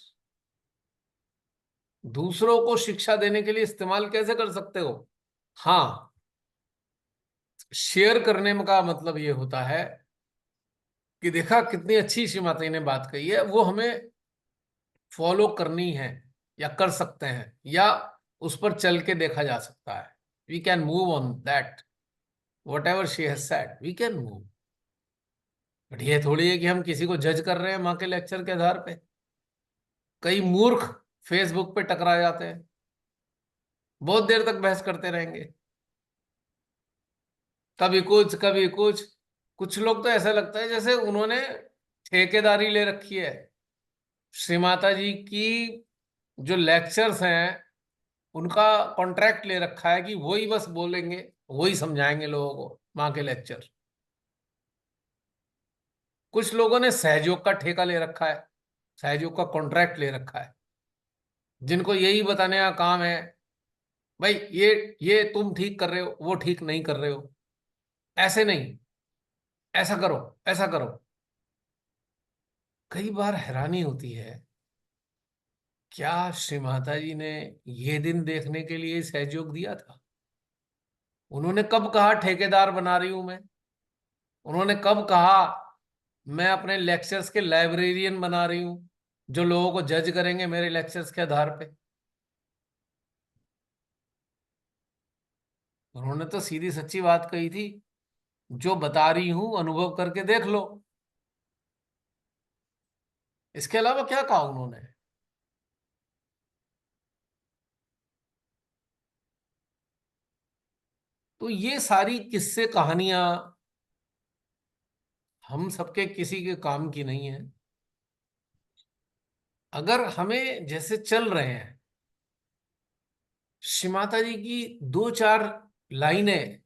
Speaker 1: दूसरों को शिक्षा देने के लिए इस्तेमाल कैसे कर सकते हो? हाँ, शेयर करने का मतलब ये होता है कि देखा कितनी अच्छी श्रीमाता जी ने बात कही है, वो हमें फॉलो करनी है या कर सकते हैं, या उस पर चल के देखा जा सकता है। We can move on that, whatever she has said we can move. But ये थोड़ी है कि हम किसी को जज कर रहे हैं माँ के लेक्चर के आधार पे। कई मूर्ख फेसबुक पे टकरा जाते हैं, बहुत देर तक बहस करते रहेंगे, कभी कुछ कभी कुछ। कुछ लोग तो ऐसा लगता है जैसे उन्होंने ठेकेदारी ले रखी है श्रीमाता जी की, जो लेक्चर्स हैं उनका कॉन्ट्रैक्ट ले रखा है कि वही बस बोलेंगे, वही समझाएंगे लोगों को माँ के लेक्चर। कुछ लोगों ने सहयोग का ठेका ले रखा है, सहयोग का कॉन्ट्रैक्ट ले रखा है, जिनको यही बताने का काम है भाई ये तुम ठीक कर रहे हो, वो ठीक नहीं कर रहे हो, ऐसे नहीं, ऐसा करो, ऐसा करो। कई बार हैरानी होती है, क्या श्री माता जी ने ये दिन देखने के लिए सहयोग दिया था? उन्होंने कब कहा ठेकेदार बना रही हूं मैं? उन्होंने कब कहा मैं अपने लेक्चर्स के लाइब्रेरियन बना रही हूं जो लोगों को जज करेंगे मेरे लेक्चर्स के आधार पे? उन्होंने तो सीधी सच्ची बात कही थी, जो बता रही हूं अनुभव करके देख लो। इसके अलावा क्या कहा उन्होंने? तो ये सारी किस्से कहानियां हम सबके किसी के काम की नहीं है। अगर हमें जैसे चल रहे हैं, श्री माता जी की दो चार लाइनें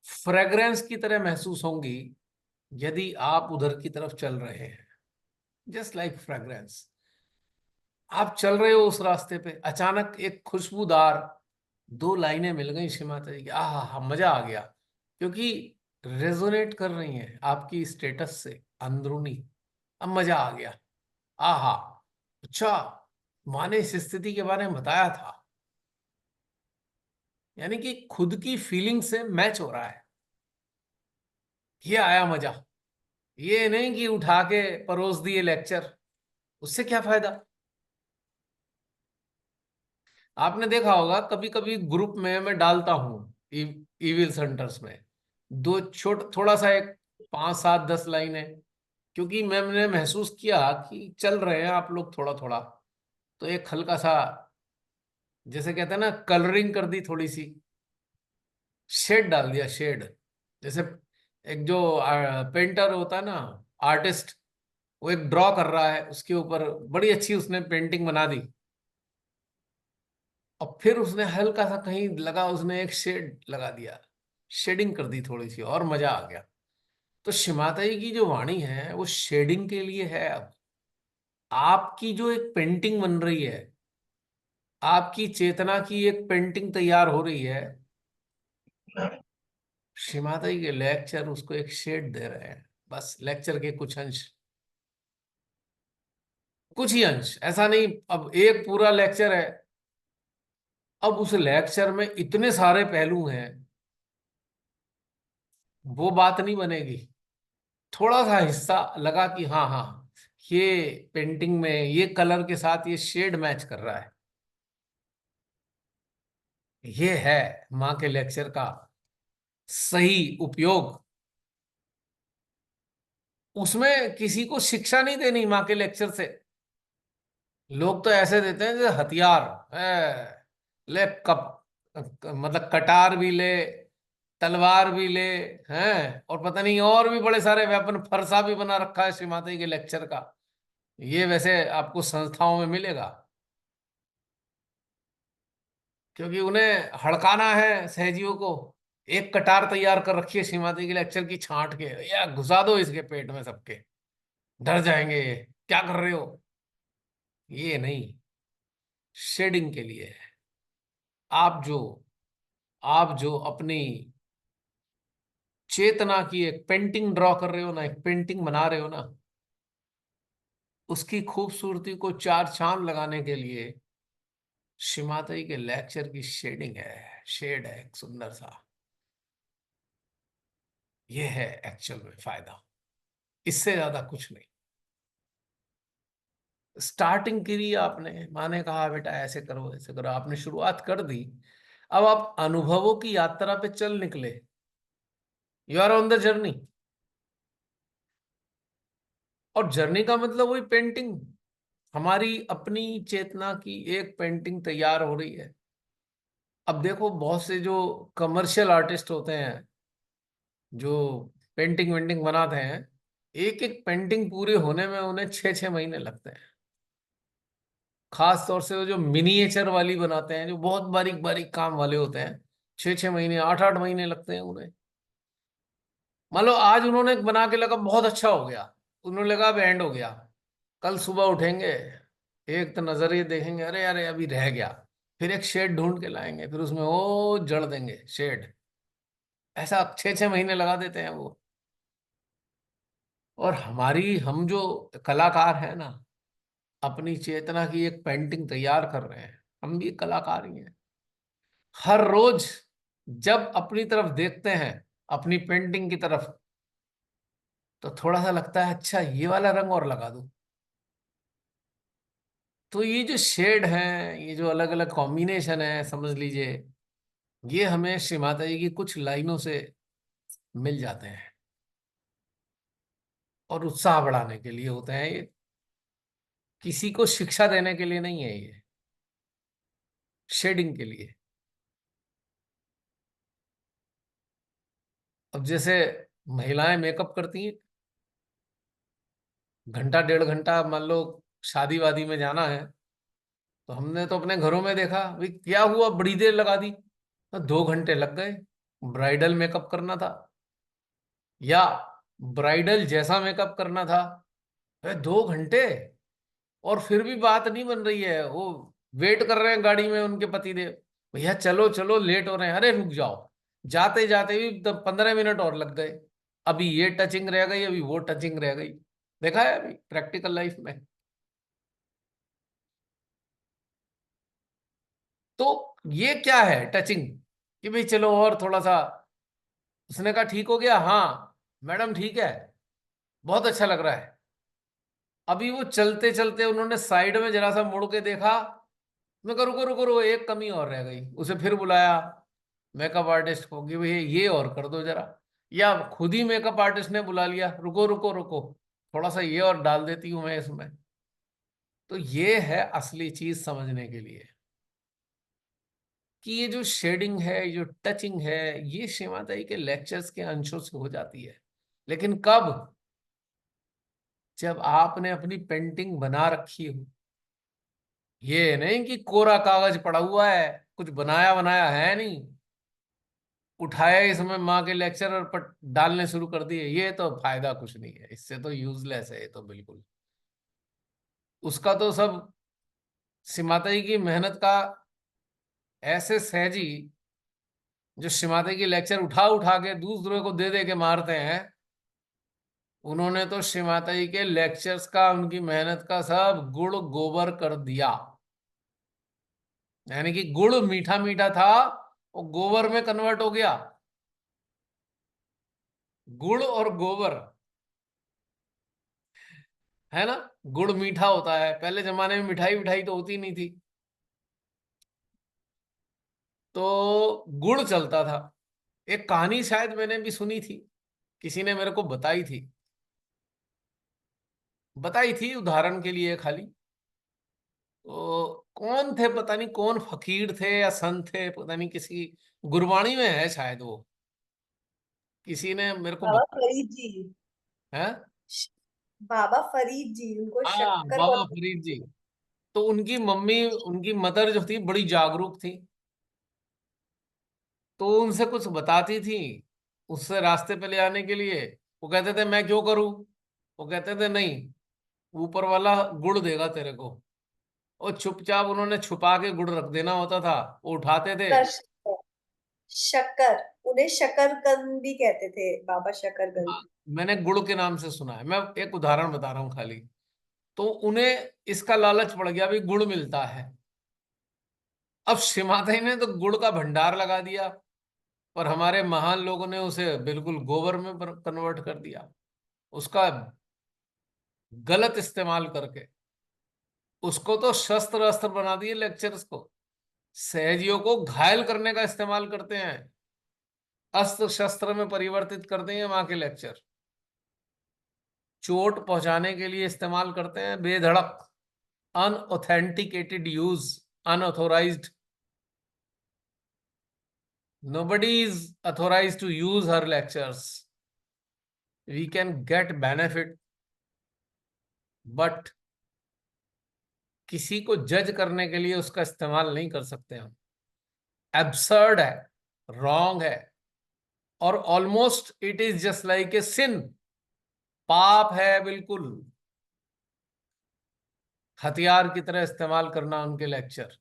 Speaker 1: फ्रेग्रेंस की तरह महसूस होंगी यदि आप उधर की तरफ चल रहे हैं। जस्ट लाइक फ्रेग्रेंस, आप चल रहे हो उस रास्ते पे, अचानक एक खुशबूदार दो लाइनें मिल गई श्री माता जी की, आहा मजा आ गया, क्योंकि रेजोनेट कर रही हैं आपकी स्टेटस से अंदरूनी। अब मजा आ गया, आहा, अच्छा, माँ ने इस स्थिति के बारे में बताया था, यानी कि खुद की फीलिंग से मैच हो रहा है, ये आया मजा। ये नहीं कि उठा के परोस दिए लेक्चर, उससे क्या फायदा? आपने देखा होगा कभी कभी ग्रुप में मैं डालता हूँ इविल सेंटर्स में दो छोट थोड़ा सा एक 5 7 10 लाइनें, क्योंकि मैंने महसूस किया कि चल रहे हैं आप लोग थोड़ा थोड़ा, तो एक हल्का सा, जैसे कहते हैं ना, कलरिंग कर दी, थोड़ी सी शेड डाल दिया, शेड। जैसे एक जो पेंटर होता है ना, आर्टिस्ट, वो एक ड्रॉ कर रहा है उसके ऊपर, बड़ी अच्छी उसने पेंटिंग बना दी, और फिर उसने हल्का सा कहीं लगा, उसने एक शेड लगा दिया, शेडिंग कर दी थोड़ी सी, और मजा आ गया। तो शिमाताई की जो वाणी है वो शेडिंग के लिए है। अब आपकी जो एक पेंटिंग बन रही है, आपकी चेतना की एक पेंटिंग तैयार हो रही है, शिमाताई के लेक्चर उसको एक शेड दे रहे हैं, बस लेक्चर के कुछ अंश, कुछ ही अंश, ऐसा नहीं अब एक पूरा लेक्चर है। अब उस लेक्चर में इतने सारे पहलू हैं, वो बात नहीं बनेगी। थोड़ा सा हिस्सा लगा कि हाँ हाँ, ये पेंटिंग में ये कलर के साथ ये शेड मैच कर रहा है, ये है माँ के लेक्चर का सही उपयोग। उसमें किसी को शिक्षा नहीं देनी माँ के लेक्चर से। लोग तो ऐसे देते हैं जैसे हथियार है, ले कप, मतलब कटार भी ले, तलवार भी ले, हैं, और पता नहीं और भी बड़े सारे वेपन, फरसा भी बना रखा है श्री माता जी के लेक्चर का। ये वैसे आपको संस्थाओं में मिलेगा, क्योंकि उन्हें हड़काना है सहजियों को। एक कटार तैयार कर रखी है श्री माता जी के लेक्चर की, छांट के या घुसा दो इसके पेट में सबके, डर जाएंगे ये, क्या कर रहे हो। ये नहीं, शेडिंग के लिए है। आप जो आप जो अपनी चेतना की एक पेंटिंग ड्रॉ कर रहे हो ना, एक पेंटिंग बना रहे हो ना, उसकी खूबसूरती को चार चांद लगाने के लिए शिमाताई के लेक्चर की शेडिंग है, शेड है एक सुंदर सा। ये है एक्चुअल में फायदा, इससे ज्यादा कुछ नहीं। स्टार्टिंग करी आपने, माँ ने कहा बेटा ऐसे करो ऐसे करो, आपने शुरुआत कर दी। अब आप अनुभवों की यात्रा पे चल निकले, you are on the journey. और जर्नी का मतलब वही पेंटिंग, हमारी अपनी चेतना की एक पेंटिंग तैयार हो रही है। अब देखो बहुत से जो कमर्शियल आर्टिस्ट होते हैं, जो पेंटिंग वेंटिंग बनाते हैं, एक एक पेंटिंग पूरे होने में उन्हें 6-6 महीने लगते हैं। खास तौर से वो जो मिनिएचर वाली बनाते हैं, जो बहुत बारीक बारीक काम वाले होते हैं, 6-6 महीने 8-8 महीने लगते हैं उन्हें। मान लो आज उन्होंने एक बना के लगा बहुत अच्छा हो गया, उन्होंने लगा अब एंड हो गया, कल सुबह उठेंगे, एक तो नजरिए देखेंगे, अरे अरे अभी रह गया, फिर एक शेड ढूंढ के लाएंगे, फिर उसमें वो जड़ देंगे शेड। ऐसा 6-6 महीने लगा देते हैं वो। और हम जो कलाकार है ना, अपनी चेतना की एक पेंटिंग तैयार कर रहे हैं, हम भी कलाकार ही हैं। हर रोज जब अपनी तरफ देखते हैं, अपनी पेंटिंग की तरफ, तो थोड़ा सा लगता है अच्छा ये वाला रंग और लगा दूं। तो ये जो शेड है, ये जो अलग अलग कॉम्बिनेशन है, समझ लीजिए, ये हमें श्री माता जी की कुछ लाइनों से मिल जाते हैं, और उत्साह बढ़ाने के लिए होते हैं ये, किसी को शिक्षा देने के लिए नहीं है ये, शेडिंग के लिए। अब जैसे महिलाएं मेकअप करती हैं, घंटा 1.5 घंटा, मान लो शादी वादी में जाना है, तो हमने तो अपने घरों में देखा भाई, क्या हुआ बड़ी देर लगा दी, तो 2 घंटे लग गए। ब्राइडल मेकअप करना था, या ब्राइडल जैसा मेकअप करना था, 2 घंटे, और फिर भी बात नहीं बन रही है। वो वेट कर रहे हैं गाड़ी में उनके पति देव, भैया चलो चलो लेट हो रहे हैं, अरे रुक जाओ, जाते जाते भी 15 मिनट और लग गए, अभी ये टचिंग रह गई, अभी वो टचिंग रह गई। देखा है अभी प्रैक्टिकल लाइफ में। तो ये क्या है टचिंग, कि भाई चलो और थोड़ा सा, उसने कहा ठीक हो गया, हाँ मैडम ठीक है, बहुत अच्छा लग रहा है। अभी वो चलते चलते उन्होंने साइड में जरा सा मुड़ के देखा, मैं कहा रुको रुको रुको, एक कमी और रह गई। उसे फिर बुलाया मेकअप आर्टिस्ट को कि भाई ये और कर दो जरा, या खुद ही मेकअप आर्टिस्ट ने बुला लिया, रुको रुको रुको, थोड़ा सा ये और डाल देती हूँ मैं इसमें। तो ये है असली चीज समझने के लिए, कि ये जो शेडिंग है, ये जो टचिंग है, ये श्रीमाताई के लेक्चर्स के अंशों से हो जाती है। लेकिन कब? जब आपने अपनी पेंटिंग बना रखी हो, ये नहीं कि कोरा कागज पड़ा हुआ है, कुछ बनाया बनाया है नहीं, उठाया इसमें माँ के लेक्चर और डालने शुरू कर दिए, ये तो फायदा कुछ नहीं है, इससे तो यूजलेस है ये तो बिल्कुल। उसका तो सब सिमाताई की मेहनत का ऐसे सहजी, जो सिमाताई की लेक्चर उठा उठा के दूसरों को दे दे के मारते हैं, उन्होंने तो सिमाताई के लेक्चर्स का, उनकी मेहनत का सब गुड़ गोबर कर दिया। यानी कि गुड़ मीठा मीठा था, वो गोबर में कन्वर्ट हो गया। गुड़ और गोबर, है ना। गुड़ मीठा होता है, पहले जमाने में मिठाई मिठाई तो होती नहीं थी, तो गुड़ चलता था। एक कहानी शायद मैंने भी सुनी थी, किसी ने मेरे को बताई थी उदाहरण के लिए खाली। तो कौन थे पता नहीं, कौन फकीर थे या संत थे पता नहीं, किसी गुरबाणी में है शायद वो, किसी ने मेरे को
Speaker 3: बाबा
Speaker 1: बताया
Speaker 3: फरीद जी।
Speaker 1: है।
Speaker 3: श- बाबा फरीद जी, उनको
Speaker 1: हाँ,
Speaker 3: शक्कर
Speaker 1: बाबा
Speaker 3: बहुत।
Speaker 1: फरीद जी। तो उनकी मम्मी, उनकी मदर जो थी बड़ी जागरूक थी, तो उनसे कुछ बताती थी, उससे रास्ते पे ले आने के लिए। वो कहते थे मैं क्यों करूं, वो कहते थे नहीं, ऊपर वाला गुड़ देगा तेरे को। और चुपचाप उन्होंने छुपा के गुड़ रख देना होता था, वो उठाते थे।
Speaker 3: शक्कर शक्कर, उन्हें शकरकंद भी कहते थे, बाबा शकरकंद।
Speaker 1: हाँ, मैंने गुड़ के नाम से सुना है, मैं एक उदाहरण बता रहा हूँ खाली। तो उन्हें इसका लालच पड़ गया भी गुड़ मिलता है। अब शिमाताई ने तो गुड़ का भंडार लगा दिया, पर हमारे महान लोगों ने उसे बिल्कुल गोबर में कन्वर्ट कर दिया, उसका गलत इस्तेमाल करके। उसको तो शस्त्र अस्त्र बना दिए लेक्चर्स को, सहजियों को घायल करने का इस्तेमाल करते हैं, अस्त्र शस्त्र में परिवर्तित करते हैं वहां के लेक्चर, चोट पहुंचाने के लिए इस्तेमाल करते हैं बेधड़क। Unauthenticated use, unauthorised, nobody is authorized to use her lectures. We can get benefit, but किसी को जज करने के लिए उसका इस्तेमाल नहीं कर सकते हम। एब्सर्ड है, रॉन्ग है, और almost it is just like a sin, पाप है बिल्कुल। हथियार की तरह इस्तेमाल करना उनके लेक्चर,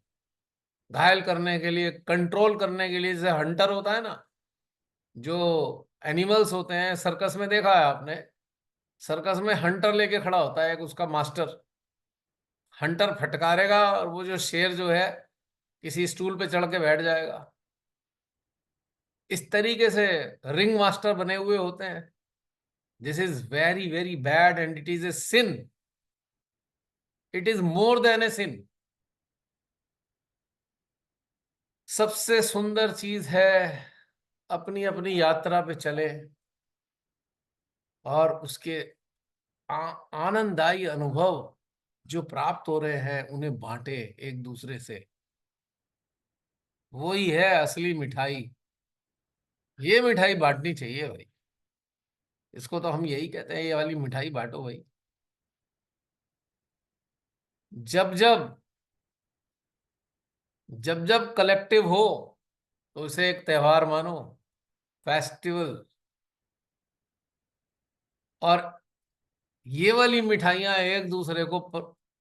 Speaker 1: घायल करने के लिए, कंट्रोल करने के लिए। जैसे हंटर होता है ना, जो एनिमल्स होते हैं सर्कस में, देखा है आपने, सर्कस में हंटर लेके खड़ा होता है एक उसका मास्टर। हंटर फटकारेगा और वो जो शेर जो है किसी स्टूल पे चढ़ के बैठ जाएगा। इस तरीके से रिंग मास्टर बने हुए होते हैं। This is very very bad and it is a sin, it is more than a sin. सबसे सुंदर चीज है, अपनी अपनी यात्रा पे चले और उसके आनंददायी अनुभव जो प्राप्त हो रहे हैं उन्हें बांटे एक दूसरे से। वही है असली मिठाई। ये मिठाई बांटनी चाहिए भाई, इसको तो हम यही कहते हैं, ये वाली मिठाई बांटो भाई। जब जब जब जब कलेक्टिव हो तो उसे एक त्योहार मानो, फेस्टिवल। और ये वाली मिठाइयां एक दूसरे को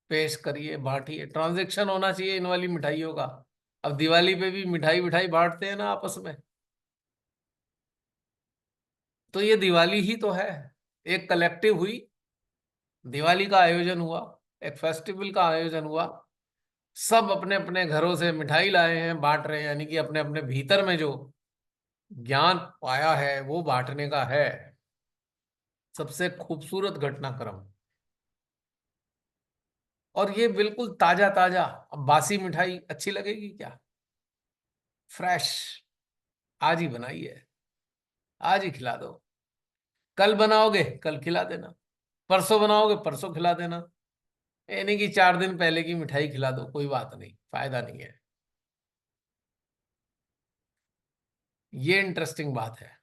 Speaker 1: पेश करिए, बांटिए, ट्रांजैक्शन होना चाहिए इन वाली मिठाइयों का। अब दिवाली पे भी मिठाई मिठाई बांटते हैं ना आपस में, तो ये दिवाली ही तो है, एक कलेक्टिव हुई, दिवाली का आयोजन हुआ, एक फेस्टिवल का आयोजन हुआ। सब अपने अपने घरों से मिठाई लाए हैं, बांट रहे हैं, यानी कि अपने अपने भीतर में जो ज्ञान पाया है वो बांटने का है। सबसे खूबसूरत घटनाक्रम। और ये बिल्कुल ताजा ताजा। अब बासी मिठाई अच्छी लगेगी क्या? फ्रेश, आज ही बनाई है, आज ही खिला दो। कल बनाओगे कल खिला देना, परसों बनाओगे परसों खिला देना। ये नहीं कि 4 दिन पहले की मिठाई खिला दो, कोई बात नहीं, फायदा नहीं है। ये इंटरेस्टिंग बात है।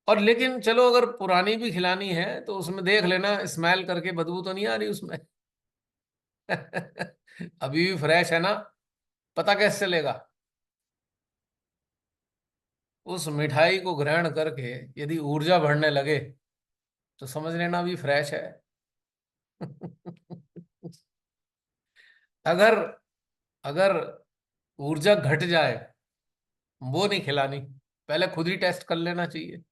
Speaker 1: और लेकिन चलो, अगर पुरानी भी खिलानी है तो उसमें देख लेना, स्मेल करके बदबू तो नहीं आ रही उसमें। अभी भी फ्रेश है ना? पता कैसे चलेगा? उस मिठाई को ग्रहण करके यदि ऊर्जा बढ़ने लगे तो समझ लेना अभी फ्रेश है। अगर अगर ऊर्जा घट जाए, वो नहीं खिलानी, पहले खुद ही टेस्ट कर लेना चाहिए।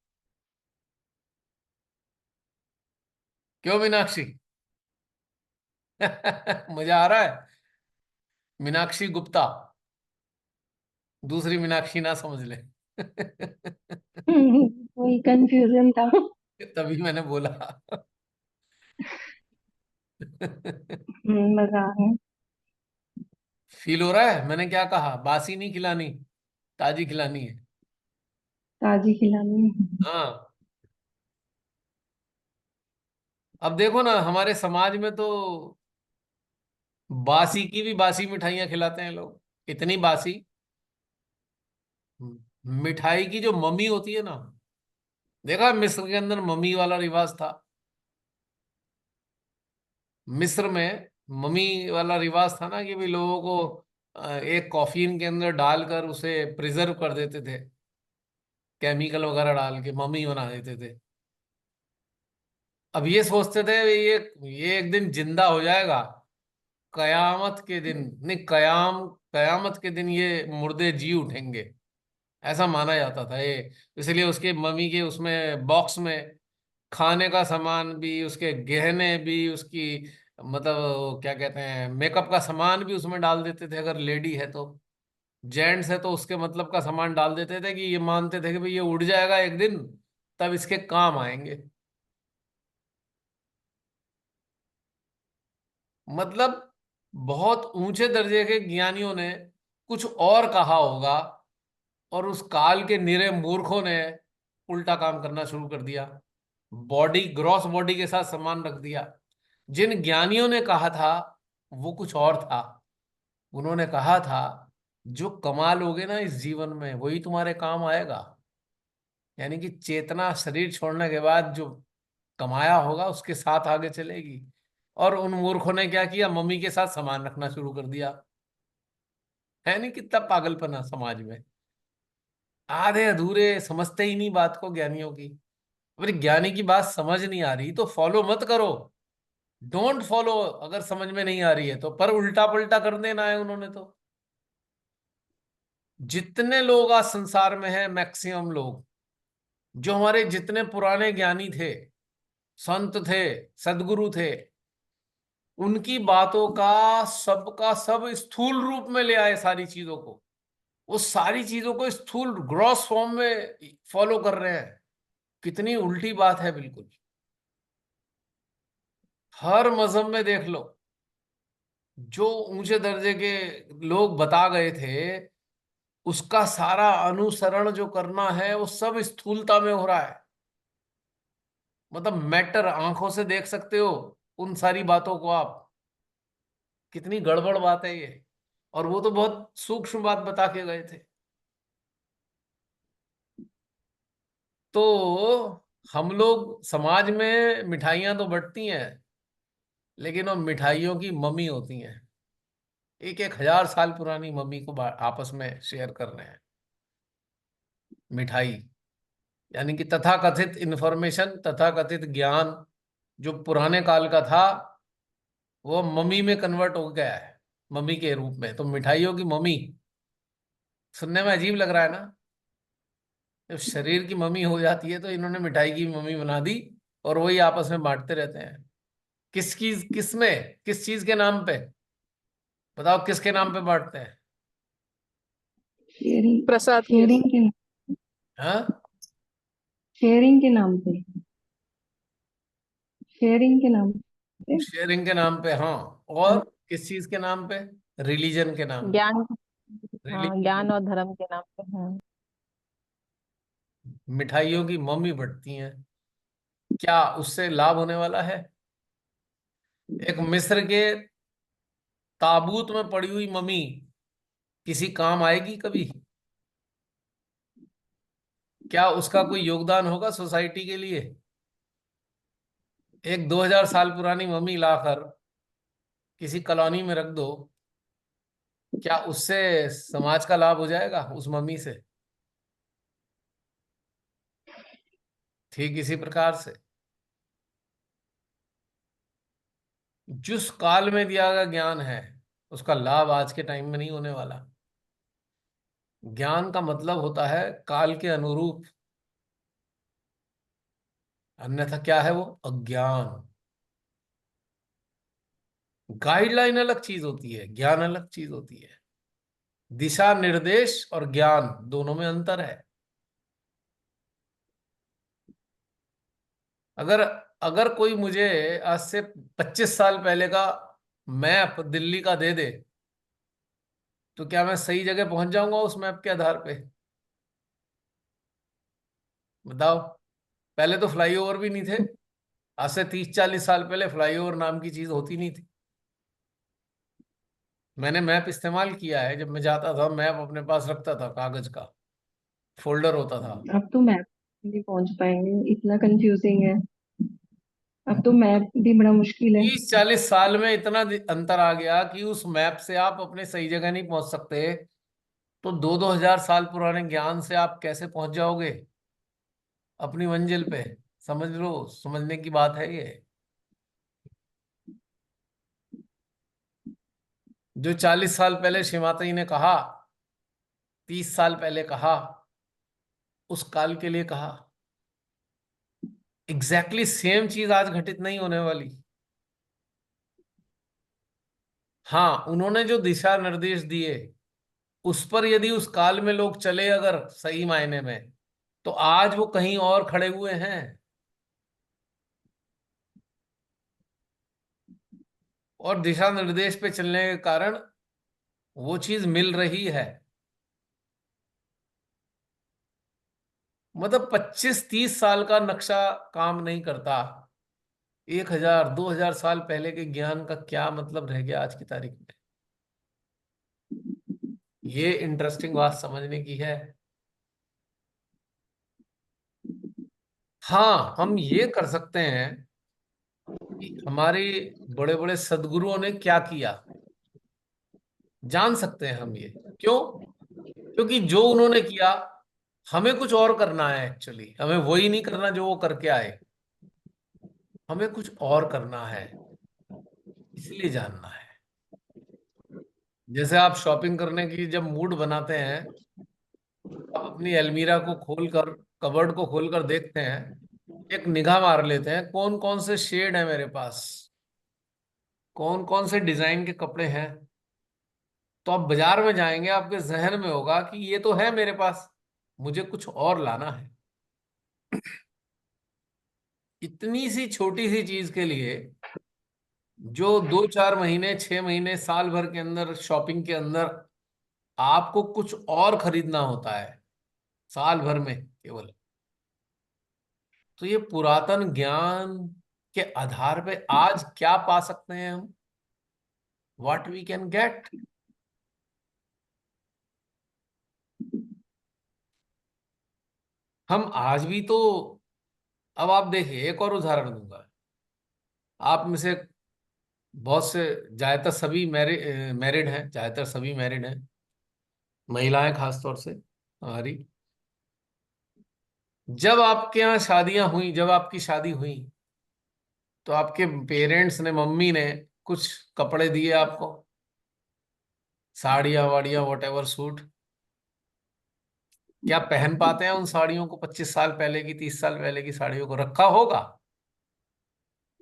Speaker 1: क्यों मीनाक्षी? मजा आ रहा है? मीनाक्षी गुप्ता, दूसरी मीनाक्षी ना समझ ले।
Speaker 5: वही कंफ्यूजन था।
Speaker 1: तभी मैंने बोला।
Speaker 5: मजा आ रहा है।
Speaker 1: फील हो रहा है मैंने क्या कहा? बासी नहीं खिलानी, ताजी खिलानी है।
Speaker 5: ताजी खिलानी है।
Speaker 1: हाँ। अब देखो ना, हमारे समाज में तो बासी की भी बासी मिठाइयां खिलाते हैं लोग, इतनी बासी। मिठाई की जो मम्मी होती है ना, देखा मिस्र के अंदर मम्मी वाला रिवाज था। मिस्र में मम्मी वाला रिवाज था ना कि भाई लोगों को एक कॉफिन के अंदर डालकर उसे प्रिजर्व कर देते थे, केमिकल वगैरह डाल के मम्मी बना देते थे। अब ये सोचते थे ये एक दिन जिंदा हो जाएगा, कयामत के दिन नहीं, कयामत के दिन ये मुर्दे जी उठेंगे, ऐसा माना जाता था ये। इसलिए उसके मम्मी के उसमें बॉक्स में खाने का सामान भी, उसके गहने भी, उसकी मतलब वो क्या कहते हैं, मेकअप का सामान भी उसमें डाल देते थे। अगर लेडी है तो, जेंट्स है तो उसके मतलब का सामान डाल देते थे कि ये मानते थे कि भाई ये उड़ जाएगा एक दिन, तब इसके काम आएंगे। मतलब बहुत ऊंचे दर्जे के ज्ञानियों ने कुछ और कहा होगा, और उस काल के निरे मूर्खों ने उल्टा काम करना शुरू कर दिया, बॉडी, ग्रॉस बॉडी के साथ सामान रख दिया। जिन ज्ञानियों ने कहा था वो कुछ और था। उन्होंने कहा था जो कमा लोगे ना इस जीवन में वही तुम्हारे काम आएगा। यानी कि चेतना शरीर छोड़ने के बाद जो कमाया होगा उसके साथ आगे चलेगी। और उन मूर्खों ने क्या किया? मम्मी के साथ सामान रखना शुरू कर दिया। है नहीं कितना पागलपना समाज में? आधे अधूरे समझते ही नहीं बात को ज्ञानियों की। अगर ज्ञानी की बात समझ नहीं आ रही तो फॉलो मत करो, डोंट फॉलो। अगर समझ में नहीं आ रही है तो, पर उल्टा पुल्टा कर देना है उन्होंने तो। जितने लोग आज संसार में हैं, मैक्सिमम लोग जो हमारे जितने पुराने ज्ञानी थे, संत थे, सदगुरु थे, उनकी बातों का सब स्थूल रूप में ले आए सारी चीजों को। वो सारी चीजों को स्थूल ग्रॉस फॉर्म में फॉलो कर रहे हैं। कितनी उल्टी बात है बिल्कुल। हर मजहब में देख लो, जो ऊंचे दर्जे के लोग बता गए थे उसका सारा अनुसरण जो करना है वो सब स्थूलता में हो रहा है। मतलब मैटर, आंखों से देख सकते हो उन सारी बातों को आप। कितनी गड़बड़ बात है ये। और वो तो बहुत सूक्ष्म बात बता के गए थे। तो हम लोग समाज में मिठाइयां तो बंटती हैं, लेकिन वो मिठाइयों की मम्मी होती हैं। एक एक हजार साल पुरानी मम्मी को आपस में शेयर कर रहे हैं मिठाई। यानी कि तथाकथित इंफॉर्मेशन, तथाकथित ज्ञान जो पुराने काल का था वो मम्मी में कन्वर्ट हो गया है, मम्मी के रूप में। तो मिठाइयों की मम्मी सुनने में अजीब लग रहा है ना? जब शरीर की मम्मी हो जाती है तो इन्होंने मिठाई की मम्मी बना दी, और वही आपस में बांटते रहते हैं। किस चीज के नाम पे? बताओ किसके नाम पे बांटते हैं?
Speaker 5: शेयरिंग।
Speaker 6: प्रसाद के।
Speaker 5: शेयरिंग के
Speaker 1: हाँ,
Speaker 5: शेयरिंग के नाम पे। शेयरिंग के नाम पे।
Speaker 1: शेयरिंग के नाम पे, हाँ। और किस चीज के नाम पे? रिलीजन के नाम पे।
Speaker 6: ज्ञान। हाँ,
Speaker 1: रिलीजन के,
Speaker 6: ज्ञान और धर्म के नाम पे।
Speaker 1: मिठाइयों की मम्मी बढ़ती हैं, क्या उससे लाभ होने वाला है? एक मिस्र के ताबूत में पड़ी हुई मम्मी किसी काम आएगी कभी? क्या उसका कोई योगदान होगा सोसाइटी के लिए? एक 2000 साल पुरानी मम्मी लाकर किसी कॉलोनी में रख दो, क्या उससे समाज का लाभ हो जाएगा उस मम्मी से? ठीक इसी प्रकार से जिस काल में दिया गया ज्ञान है, उसका लाभ आज के टाइम में नहीं होने वाला। ज्ञान का मतलब होता है काल के अनुरूप, अन्यथा क्या है वो? अज्ञान। गाइडलाइन अलग चीज होती है, ज्ञान अलग चीज होती है। दिशा निर्देश और ज्ञान दोनों में अंतर है। अगर अगर कोई मुझे आज से 25 साल पहले का मैप दिल्ली का दे दे, तो क्या मैं सही जगह पहुंच जाऊंगा उस मैप के आधार पे? बताओ। पहले तो फ्लाईओवर भी नहीं थे। आज से 30-40 साल पहले फ्लाईओवर नाम की चीज होती नहीं थी। मैंने मैप इस्तेमाल किया है। जब मैं जाता था, मैप अपने पास रखता था, कागज का फोल्डर होता था।
Speaker 5: अब तो मैप नहीं पहुंच पाएंगे, इतना कंफ्यूजिंग है। अब तो मैप भी बड़ा मुश्किल है।
Speaker 1: 30-40 साल में इतना अंतर आ गया कि उस मैप से आप अपने सही जगह नहीं पहुंच सकते। तो 2-2 हजार साल पुराने ज्ञान से आप कैसे पहुंच जाओगे अपनी मंजिल पे? समझ लो, समझने की बात है ये। जो 40 साल पहले श्रीमाता जी ने कहा, 30 साल पहले कहा, उस काल के लिए कहा, एग्जैक्टली सेम चीज आज घटित नहीं होने वाली। हाँ, उन्होंने जो दिशा निर्देश दिए उस पर यदि उस काल में लोग चले अगर सही मायने में, तो आज वो कहीं और खड़े हुए हैं। और दिशा निर्देश पे चलने के कारण वो चीज मिल रही है। मतलब 25-30 साल का नक्शा काम नहीं करता। 1000-2000 साल पहले के ज्ञान का क्या मतलब रह गया आज की तारीख में? ये इंटरेस्टिंग बात समझने की है। हाँ, हम ये कर सकते हैं कि हमारे बड़े बड़े सदगुरुओं ने क्या किया, जान सकते हैं हम ये। क्यों? क्योंकि जो उन्होंने किया, हमें कुछ और करना है। एक्चुअली हमें वही नहीं करना जो वो करके आए, हमें कुछ और करना है, इसलिए जानना है। जैसे आप शॉपिंग करने की जब मूड बनाते हैं, आप अपनी अलमीरा को खोलकर, कबर्ड को खोलकर देखते हैं, एक निगाह मार लेते हैं कौन कौन से शेड है मेरे पास, कौन कौन से डिजाइन के कपड़े हैं। तो आप बाजार में जाएंगे, आपके जहन में होगा कि ये तो है मेरे पास, मुझे कुछ और लाना है। इतनी सी छोटी सी चीज के लिए जो 2-4 महीने, 6 महीने, साल भर के अंदर शॉपिंग के अंदर आपको कुछ और खरीदना होता है, साल भर में केवल। तो ये पुरातन ज्ञान के आधार पे आज क्या पा सकते हैं हम? What we can get. हम आज भी तो, अब आप देखिए, एक और उदाहरण दूंगा। आप में से बहुत से, ज्यादातर सभी मैरिड हैं, ज्यादातर सभी मैरिड हैं, महिलाएं खासतौर से हमारी। जब आपके यहाँ शादियां हुई, जब आपकी शादी हुई, तो आपके पेरेंट्स ने, मम्मी ने कुछ कपड़े दिए आपको, साड़ियाँ वाड़ियाँ, वॉट एवर, सूट। क्या पहन पाते हैं उन साड़ियों को? 25 साल पहले की, 30 साल पहले की साड़ियों को रखा होगा?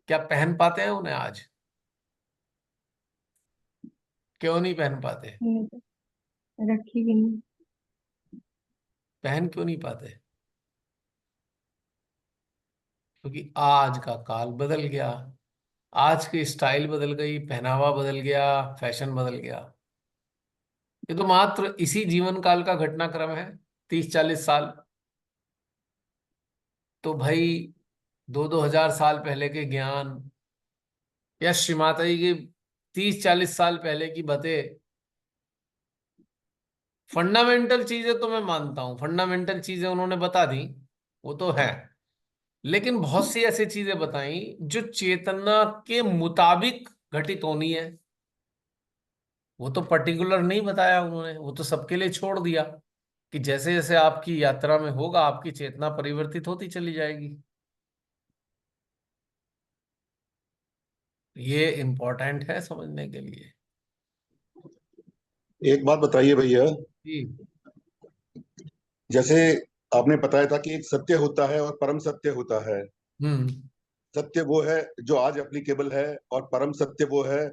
Speaker 1: क्या पहन पाते हैं उन्हें आज? क्यों नहीं पहन पाते?
Speaker 5: नहीं तो रखी भी नहीं।
Speaker 1: पहन क्यों नहीं पाते? क्योंकि आज का काल बदल गया, आज की स्टाइल बदल गई, पहनावा बदल गया, फैशन बदल गया। ये तो मात्र इसी जीवन काल का घटनाक्रम है, 30-40 साल। तो भाई, 2-2 हजार साल पहले के ज्ञान, या श्री माता जी की 30-40 साल पहले की बातें, फंडामेंटल चीजें तो मैं मानता हूं, फंडामेंटल चीजें उन्होंने बता दी, वो तो है। लेकिन बहुत सी ऐसी चीजें बताई जो चेतना के मुताबिक घटित होनी है। वो तो पर्टिकुलर नहीं बताया उन्होंने, वो तो सबके लिए छोड़ दिया कि जैसे जैसे आपकी यात्रा में होगा आपकी चेतना परिवर्तित होती चली जाएगी। ये इम्पोर्टेंट है समझने के लिए।
Speaker 7: एक बात बताइए भैया,
Speaker 1: जी।
Speaker 7: जैसे आपने बताया था कि एक सत्य होता है और परम सत्य होता है।
Speaker 1: हम्म।
Speaker 7: सत्य वो है जो आज एप्लीकेबल है, और परम सत्य वो है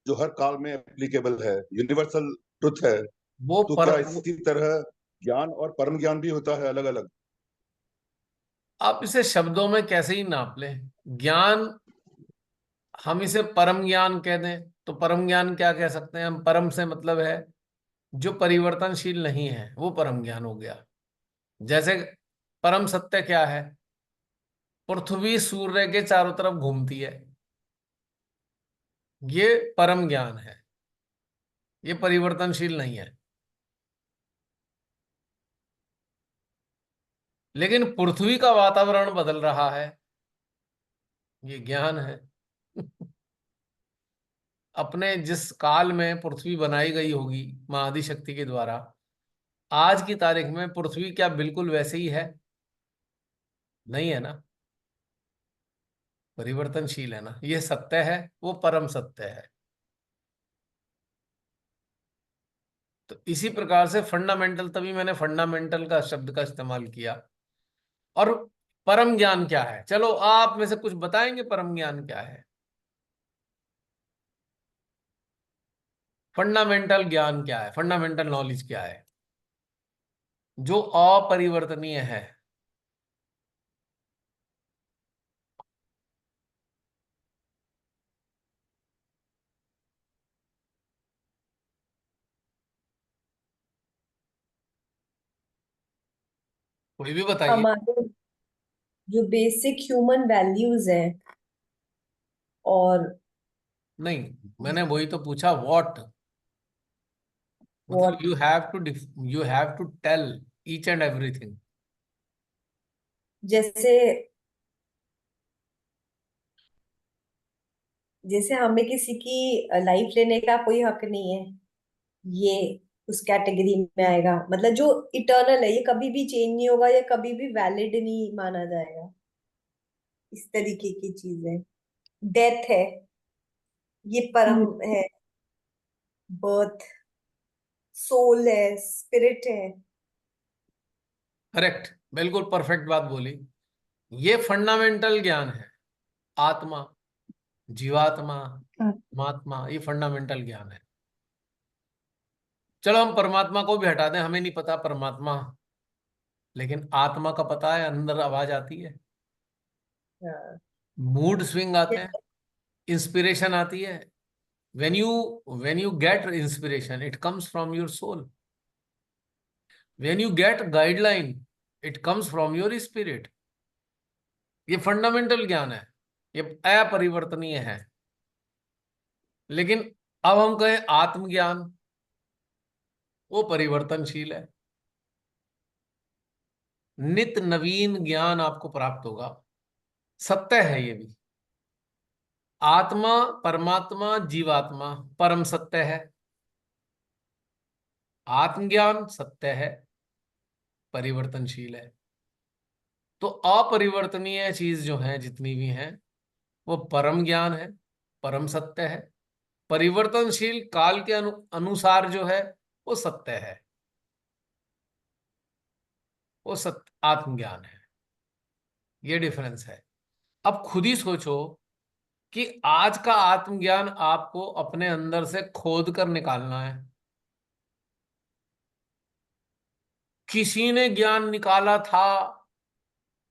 Speaker 7: जो हर काल में एप्लीकेबल है, यूनिवर्सल ट्रुथ है।
Speaker 1: वो
Speaker 7: तो
Speaker 1: पर
Speaker 7: क्या इसी तरह ज्ञान और परम ज्ञान भी होता है अलग अलग?
Speaker 1: आप इसे शब्दों में कैसे ही नाप लें। ज्ञान, हम इसे परम ज्ञान कह दें तो परम ज्ञान क्या कह सकते हैं हम? परम से मतलब है जो परिवर्तनशील नहीं है, वो परम ज्ञान हो गया। जैसे परम सत्य क्या है? पृथ्वी सूर्य के चारों तरफ घूमती है, ये परम ज्ञान है, ये परिवर्तनशील नहीं है। लेकिन पृथ्वी का वातावरण बदल रहा है, ये ज्ञान है। अपने जिस काल में पृथ्वी बनाई गई होगी महाआदि शक्ति के द्वारा, आज की तारीख में पृथ्वी क्या बिल्कुल वैसे ही है? नहीं है ना, परिवर्तनशील है ना। ये सत्य है, वो परम सत्य है। तो इसी प्रकार से फंडामेंटल, तभी मैंने फंडामेंटल का शब्द का इस्तेमाल किया। और परम ज्ञान क्या है? चलो आप में से कुछ बताएंगे परम ज्ञान क्या है? फंडामेंटल ज्ञान क्या है? फंडामेंटल नॉलेज क्या है जो अपरिवर्तनीय है? कोई भी बताइए।
Speaker 3: हमारे जो बेसिक ह्यूमन वैल्यूज हैं और
Speaker 1: नहीं, मैंने वही तो पूछा, व्हाट। मतलब
Speaker 3: what,
Speaker 1: you have to tell each and everything.
Speaker 3: जैसे जैसे हमें किसी की लाइफ लेने का कोई हक नहीं है, ये उस कैटेगरी में आएगा। मतलब जो इटर्नल है, ये कभी भी चेंज नहीं होगा, ये कभी भी वैलिड नहीं माना जाएगा। इस तरीके की चीजें, डेथ है, ये परम
Speaker 5: हम्म,
Speaker 3: है। बर्थ, सोल है, स्पिरिट है।
Speaker 1: करेक्ट, बिल्कुल परफेक्ट बात बोली। ये फंडामेंटल ज्ञान है। आत्मा, जीवात्मा,
Speaker 5: हाँ,
Speaker 1: परमात्मा, ये फंडामेंटल ज्ञान है। चलो हम परमात्मा को भी हटा दें, हमें नहीं पता परमात्मा, लेकिन आत्मा का पता है, अंदर आवाज आती है,
Speaker 3: हाँ।
Speaker 1: मूड स्विंग आते हैं, इंस्पिरेशन आती है। when you get inspiration, it comes from your soul. When you get guideline, it comes from your spirit. ये फंडामेंटल ज्ञान है, ये अपरिवर्तनीय है। लेकिन अब हम कहें आत्मज्ञान, वो परिवर्तनशील है। नित नवीन ज्ञान आपको प्राप्त होगा, सत्य है ये भी। आत्मा, परमात्मा, जीवात्मा परम सत्य है, आत्मज्ञान सत्य है, परिवर्तनशील है। तो अपरिवर्तनीय चीज जो है जितनी भी हैं, वो परम ज्ञान है, परम सत्य है। परिवर्तनशील काल के अनुसार जो है, वो सत्य है, वो सत्य आत्मज्ञान है। ये डिफरेंस है। अब खुद ही सोचो कि आज का आत्मज्ञान आपको अपने अंदर से खोद कर निकालना है। किसी ने ज्ञान निकाला था,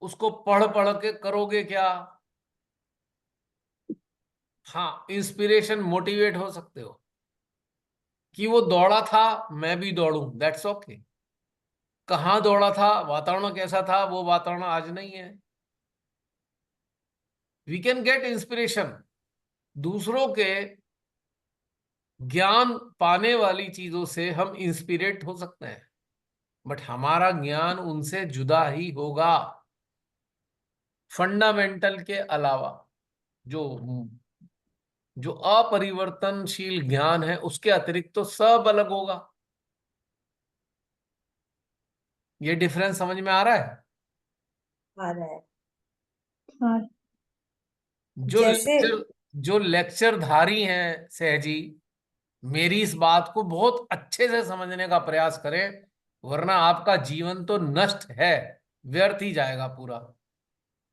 Speaker 1: उसको पढ़ पढ़ के करोगे क्या? हाँ, इंस्पिरेशन, मोटिवेट हो सकते हो कि वो दौड़ा था, मैं भी दौड़ूं, दैट्स ओके। कहाँ दौड़ा था, वातावरण कैसा था, वो वातावरण आज नहीं है। वी कैन गेट इंस्पिरेशन, दूसरों के ज्ञान पाने वाली चीजों से हम इंस्पिरेट हो सकते हैं, बट हमारा ज्ञान उनसे जुदा ही होगा, फंडामेंटल के अलावा। जो जो अपरिवर्तनशील ज्ञान है उसके अतिरिक्त तो सब अलग होगा। ये डिफरेंस समझ में आ रहा है?
Speaker 3: आ रहा है।
Speaker 5: हाँ।
Speaker 1: जो
Speaker 3: जैसे
Speaker 1: लेक्चर जो लेक्चरधारी हैं सहजी, मेरी इस बात को बहुत अच्छे से समझने का प्रयास करें, वरना आपका जीवन तो नष्ट है, व्यर्थ ही जाएगा पूरा।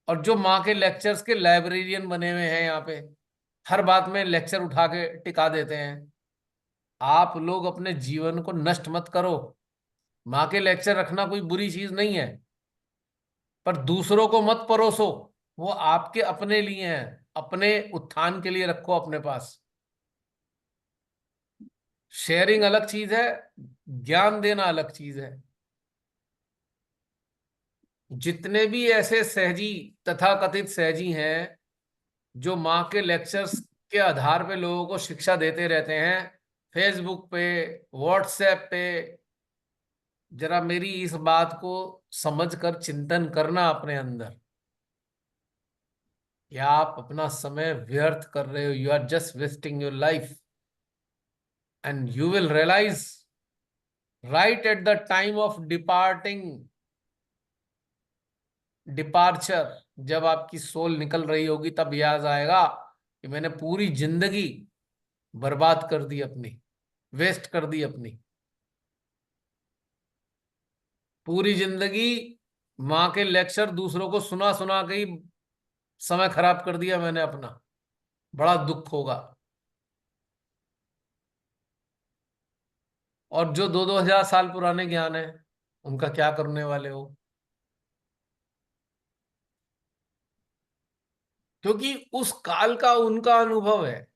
Speaker 1: और जो माँ के लेक्चर्स के लाइब्रेरियन बने हुए हैं यहाँ पे, हर बात में लेक्चर उठा के टिका देते हैं, आप लोग अपने जीवन को नष्ट मत करो। माँ के लेक्चर रखना कोई बुरी चीज नहीं है, पर दूसरों को मत परोसो। वो आपके अपने लिए हैं, अपने उत्थान के लिए रखो अपने पास। शेयरिंग अलग चीज है, ज्ञान देना अलग चीज है। जितने भी ऐसे सहजी, तथाकथित सहजी हैं, जो माँ के लेक्चर्स के आधार पे लोगों को शिक्षा देते रहते हैं फेसबुक पे, व्हाट्सएप पे, जरा मेरी इस बात को समझकर चिंतन करना अपने अंदर, कि आप अपना समय व्यर्थ कर रहे हो। You are just wasting your life, and you will realise right at the time of departure, जब आपकी सोल निकल रही होगी, तब याद आएगा कि मैंने पूरी जिंदगी बर्बाद कर दी अपनी, वेस्ट कर दी अपनी पूरी जिंदगी। माँ के लेक्चर दूसरों को सुना सुना के ही समय खराब कर दिया मैंने अपना। बड़ा दुख होगा। और जो 2-2 हजार साल पुराने ज्ञान है, उनका क्या करने वाले हो? क्योंकि उस काल का उनका अनुभव है,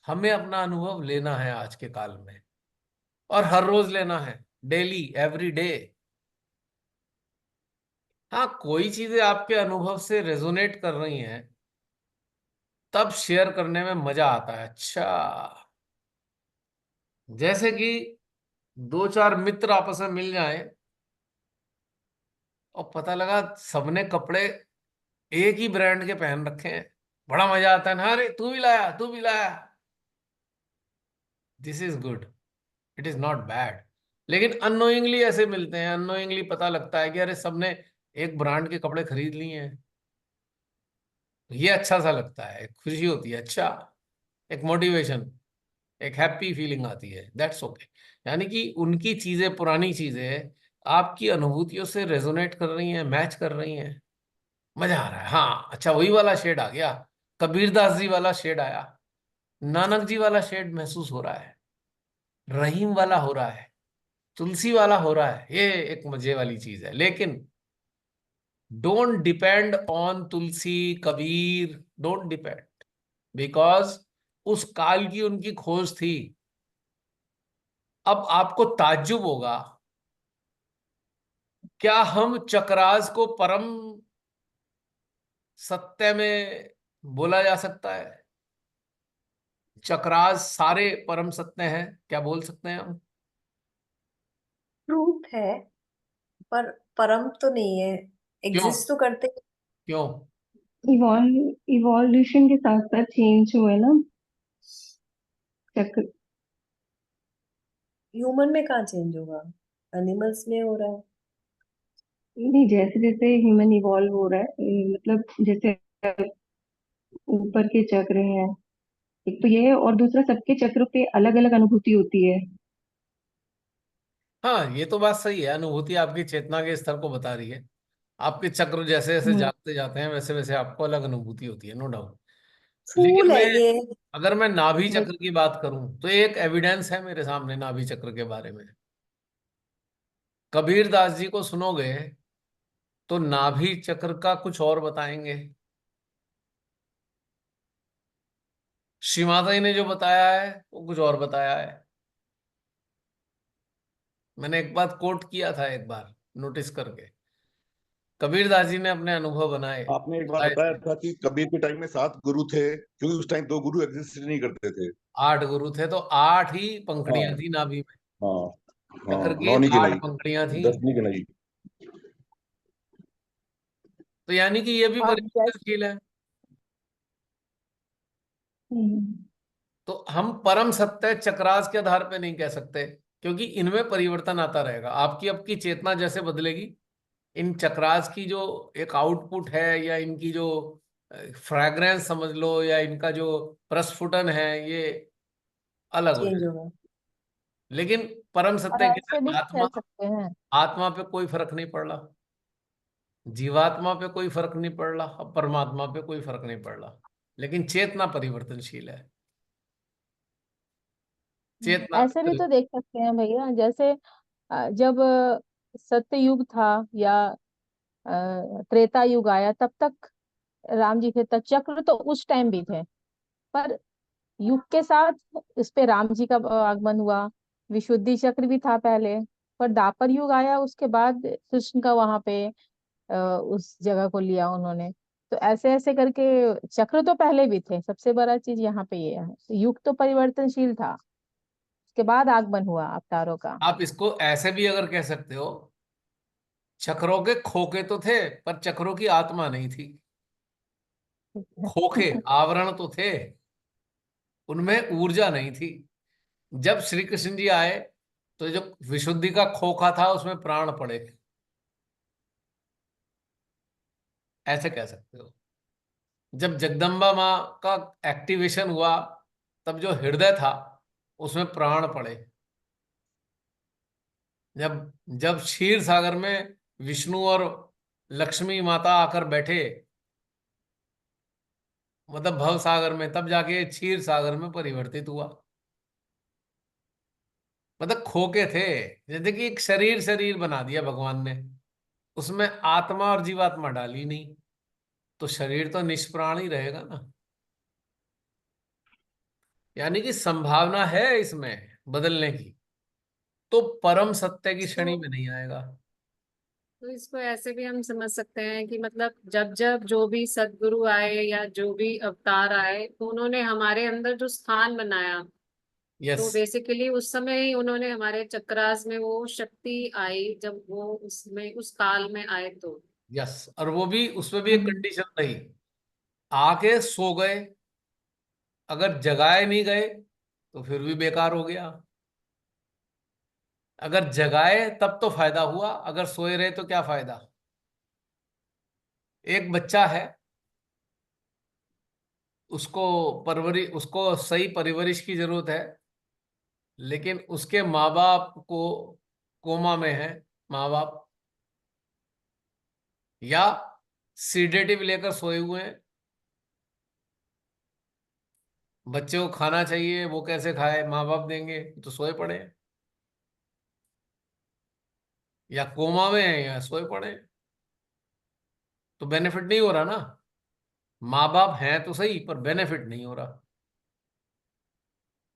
Speaker 1: हमें अपना अनुभव लेना है आज के काल में, और हर रोज लेना है, डेली, एवरी डे। हाँ, कोई चीजें आपके अनुभव से रेजोनेट कर रही हैं, तब शेयर करने में मजा आता है। अच्छा, जैसे कि दो चार मित्र आपस में मिल जाएं और पता लगा सबने कपड़े एक ही ब्रांड के पहन रखे हैं, बड़ा मजा आता है ना, अरे तू भी लाया, तू भी लाया। This is good, it is not bad. लेकिन अननोइंगली ऐसे मिलते हैं, अननोइंगली पता लगता है कि अरे सबने एक ब्रांड के कपड़े खरीद लिए हैं, ये अच्छा सा लगता है, खुशी होती है, अच्छा, एक मोटिवेशन, एक हैप्पी फीलिंग आती है, दैट्स ओके। यानी कि उनकी चीजें, पुरानी चीजें आपकी अनुभूतियों से रेजोनेट कर रही हैं, मैच कर रही हैं, मजा आ रहा है। हाँ, अच्छा, वही वाला शेड आ गया, कबीरदास जी वाला शेड आया, नानक जी वाला शेड महसूस हो रहा है, रहीम वाला हो रहा है, तुलसी वाला हो रहा है। ये एक मजे वाली चीज है। लेकिन don't depend on Tulsi, Kabir, don't depend, because उस काल की उनकी खोज थी। अब आपको ताज्जुब होगा, क्या हम चक्रास को परम सत्य में बोला जा सकता है? चक्रास सारे परम सत्य हैं, क्या बोल सकते हैं हम?
Speaker 3: ट्रूथ है, पर परम तो नहीं है।
Speaker 1: क्यों?
Speaker 3: एग्जिस्ट तो करते हैं।
Speaker 1: क्यों?
Speaker 5: इवॉल्यूशन के साथ साथ चेंज हुए ना चक्र।
Speaker 3: ह्यूमन में कहाँ चेंज होगा, एनिमल्स में हो रहा है।
Speaker 5: नहीं, जैसे जैसे ह्यूमन इवॉल्व हो रहा है, मतलब जैसे ऊपर के चक्र हैं, एक तो ये है, और दूसरा सबके चक्र पे अलग अलग अनुभूति होती है।
Speaker 1: हाँ, ये तो बात सही है, अनुभूति आपकी चेतना के स्तर को बता रही है। आपके चक्र जैसे जैसे
Speaker 5: हम्म।
Speaker 1: जागते जाते हैं, वैसे वैसे आपको अलग अनुभूति होती है, नो डाउट।
Speaker 3: फूल
Speaker 1: लेकिन
Speaker 3: है
Speaker 1: मैं,
Speaker 3: ये।
Speaker 1: अगर मैं नाभि
Speaker 5: बट
Speaker 1: चक्र की बात करूं, तो एक एविडेंस है मेरे सामने नाभि चक्र के बारे में। कबीरदास जी को सुनोगे तो नाभि चक्र का कुछ और बताएंगे, श्री माता जी ने जो बताया है वो कुछ और बताया है। मैंने एक बात कोट किया था, एक बार नोटिस करके, कबीरदास जी ने अपने अनुभव बनाए,
Speaker 7: आपने एक बार
Speaker 1: बताए
Speaker 7: बताया
Speaker 1: थे।
Speaker 7: था कि कबीर के टाइम में 7 गुरु थे, क्योंकि उस टाइम 2 गुरु एग्जिस्ट नहीं करते थे।
Speaker 1: 8 गुरु थे, तो 8 ही पंखुड़ियां
Speaker 7: हाँ,
Speaker 1: थी नाभि में,
Speaker 7: हाँ, हाँ,
Speaker 1: चक्र की
Speaker 7: 9 की
Speaker 1: 8
Speaker 7: नहीं,
Speaker 1: पंखुड़ियां थी।
Speaker 7: 10 की नहीं।
Speaker 1: तो यानी कि ये भी
Speaker 3: आप जैसे
Speaker 1: परिवर्तनशील है।
Speaker 5: हम्म,
Speaker 1: तो हम परम सत्य चक्रास के आधार पे नहीं कह सकते, क्योंकि इनमें परिवर्तन आता रहेगा। आपकी आपकी चेतना जैसे बदलेगी, इन चक्रास की जो एक आउटपुट है, या इनकी जो फ्रैग्रेंस समझ लो, या इनका जो प्रस्फुटन है, ये अलग हो
Speaker 3: चेंज
Speaker 1: जाए।
Speaker 3: होगा।
Speaker 1: लेकिन परम
Speaker 6: और
Speaker 1: सत्य के
Speaker 6: ऐसे भी
Speaker 1: अंदर
Speaker 6: कह
Speaker 1: आत्मा,
Speaker 6: सकते हैं।
Speaker 1: आत्मा पे कोई फर्क नहीं पड़ रहा, जीवात्मा पे कोई फर्क नहीं पड़ रहा, और परमात्मा पे कोई फर्क नहीं पड़ रहा। लेकिन चेतना परिवर्तनशील है। चेतना
Speaker 6: ऐसे भी तो देख सकते हैं भैया, जैसे जब सत्य युग था या त्रेता युग आया, तब तक राम जी थे, तब चक्र तो उस टाइम भी थे। पर युग के साथ इस पे राम जी का आगमन हुआ। विशुद्धि चक्र भी था पहले, पर दापर युग आया, उसके बाद कृष्ण का वहां पे उस जगह को लिया उन्होंने। तो ऐसे ऐसे करके चक्र तो पहले भी थे। सबसे बड़ा चीज यहाँ पे ये है, तो युग तो परिवर्तनशील था, उसके बाद आगमन हुआ अवतारों का।
Speaker 1: आप इसको ऐसे भी अगर कह सकते हो, चक्रों के खोखे तो थे, पर चक्रों की आत्मा नहीं थी। खोखे आवरण तो थे, उनमें ऊर्जा नहीं थी। जब श्री कृष्ण जी आए, तो जो विशुद्धि का खोखा था उसमें प्राण पड़े, ऐसे कह सकते हो। जब जगदम्बा माँ का एक्टिवेशन हुआ, तब जो हृदय था उसमें प्राण पड़े। जब जब क्षीर सागर में विष्णु और लक्ष्मी माता आकर बैठे, मतलब भव सागर में, तब जाके क्षीर सागर में परिवर्तित हुआ। मतलब खोके थे, जैसे कि एक शरीर शरीर बना दिया भगवान ने, उसमें आत्मा और जीवात्मा डाली नहीं, तो शरीर तो निष्प्राण ही रहेगा ना। यानी कि संभावना है इसमें बदलने की, तो परम सत्य की
Speaker 8: इसको
Speaker 1: श्रेणी में नहीं आएगा।
Speaker 8: तो इसको ऐसे भी हम समझ सकते हैं कि मतलब जब जब जो भी सदगुरु आए या जो भी अवतार आए, तो उन्होंने हमारे अंदर जो स्थान बनाया,
Speaker 1: यस।
Speaker 8: तो बेसिकली उस समय ही उन्होंने हमारे चक्रास में वो शक्ति आई, जब वो उसमें उस काल में आए तो।
Speaker 1: यस, और वो भी, उसमें भी एक
Speaker 5: हम्म,
Speaker 1: कंडीशन रही, आके सो गए, अगर जगाए नहीं गए तो फिर भी बेकार हो गया। अगर जगाए तब तो फायदा हुआ, अगर सोए रहे तो क्या फायदा। एक बच्चा है, उसको सही परवरिश की जरूरत है, लेकिन उसके माँ बाप को कोमा में है, माँ बाप, या सीडेटिव लेकर सोए हुए हैं। बच्चे को खाना चाहिए, वो कैसे खाए, माँ बाप देंगे, तो सोए पड़े हैं। या कोमा में है या सोए पड़े हैं, तो बेनिफिट नहीं हो रहा ना। माँ बाप हैं तो सही, पर बेनिफिट नहीं हो रहा।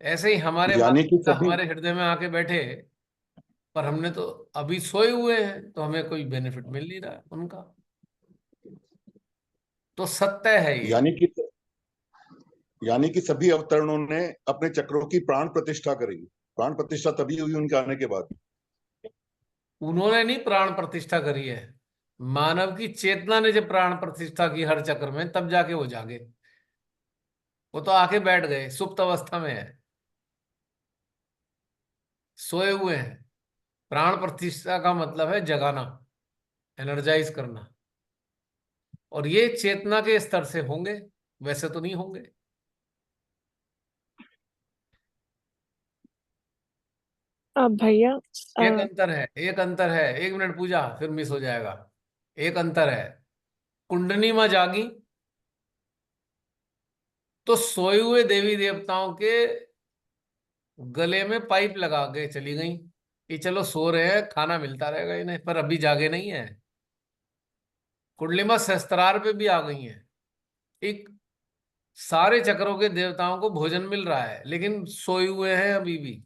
Speaker 1: ऐसे ही हमारे
Speaker 7: यानी
Speaker 1: माता
Speaker 7: कि
Speaker 1: पिता
Speaker 7: सभी
Speaker 1: हमारे हृदय में आके बैठे, पर हमने तो अभी सोए हुए हैं, तो हमें कोई बेनिफिट मिल नहीं रहा है उनका। तो सत्य है ये।
Speaker 7: यानी कि यानी कि सभी अवतरणों ने अपने चक्रों की प्राण प्रतिष्ठा करी। प्राण प्रतिष्ठा तभी हुई उनके आने के बाद।
Speaker 1: उन्होंने नहीं प्राण प्रतिष्ठा करी है, मानव की चेतना ने जब प्राण प्रतिष्ठा की हर चक्र में, तब जाके वो जागे। वो तो आके बैठ गए, सुप्त अवस्था में है, सोए हुए हैं। प्राण प्रतिष्ठा का मतलब है जगाना, एनर्जाइज करना। और ये चेतना के स्तर से होंगे, वैसे तो नहीं होंगे।
Speaker 9: अब भैया
Speaker 1: एक अंतर है, एक अंतर है, 1 मिनट पूजा, फिर मिस हो जाएगा। एक अंतर है, कुंडली मां जागी तो सोए हुए देवी देवताओं के गले में पाइप लगा के चली गई, कि चलो सो रहे हैं, खाना मिलता रहेगा इन्हें, पर अभी जागे नहीं है। कुंडली मां सहस्त्रार पे भी आ गई है। एक, सारे चक्रों के देवताओं को भोजन मिल रहा है, लेकिन सोए हुए हैं अभी भी।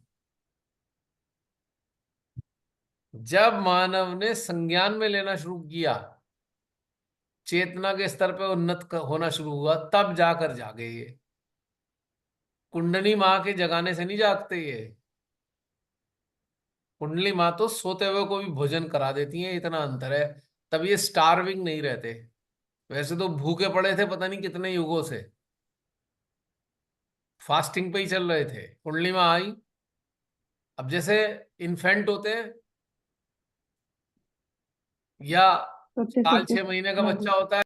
Speaker 1: जब मानव ने संज्ञान में लेना शुरू किया, चेतना के स्तर पे होना शुरू हुआ, तब जाकर जागे ये। कुंडली माँ के जगाने से नहीं जागते ये। कुंडली माँ तो सोते हुए को भी भोजन करा देती है, इतना अंतर है। तब ये स्टारविंग नहीं रहते, वैसे तो भूखे पड़े थे पता नहीं कितने युगों से। फास्टिंग पे ही चल रहे थे, पूर्णिमा आई। अब जैसे इन्फेंट होते हैं या
Speaker 5: सबसे
Speaker 1: साल
Speaker 5: सबसे
Speaker 1: 6 महीने का
Speaker 5: हाँ
Speaker 1: बच्चा होता है,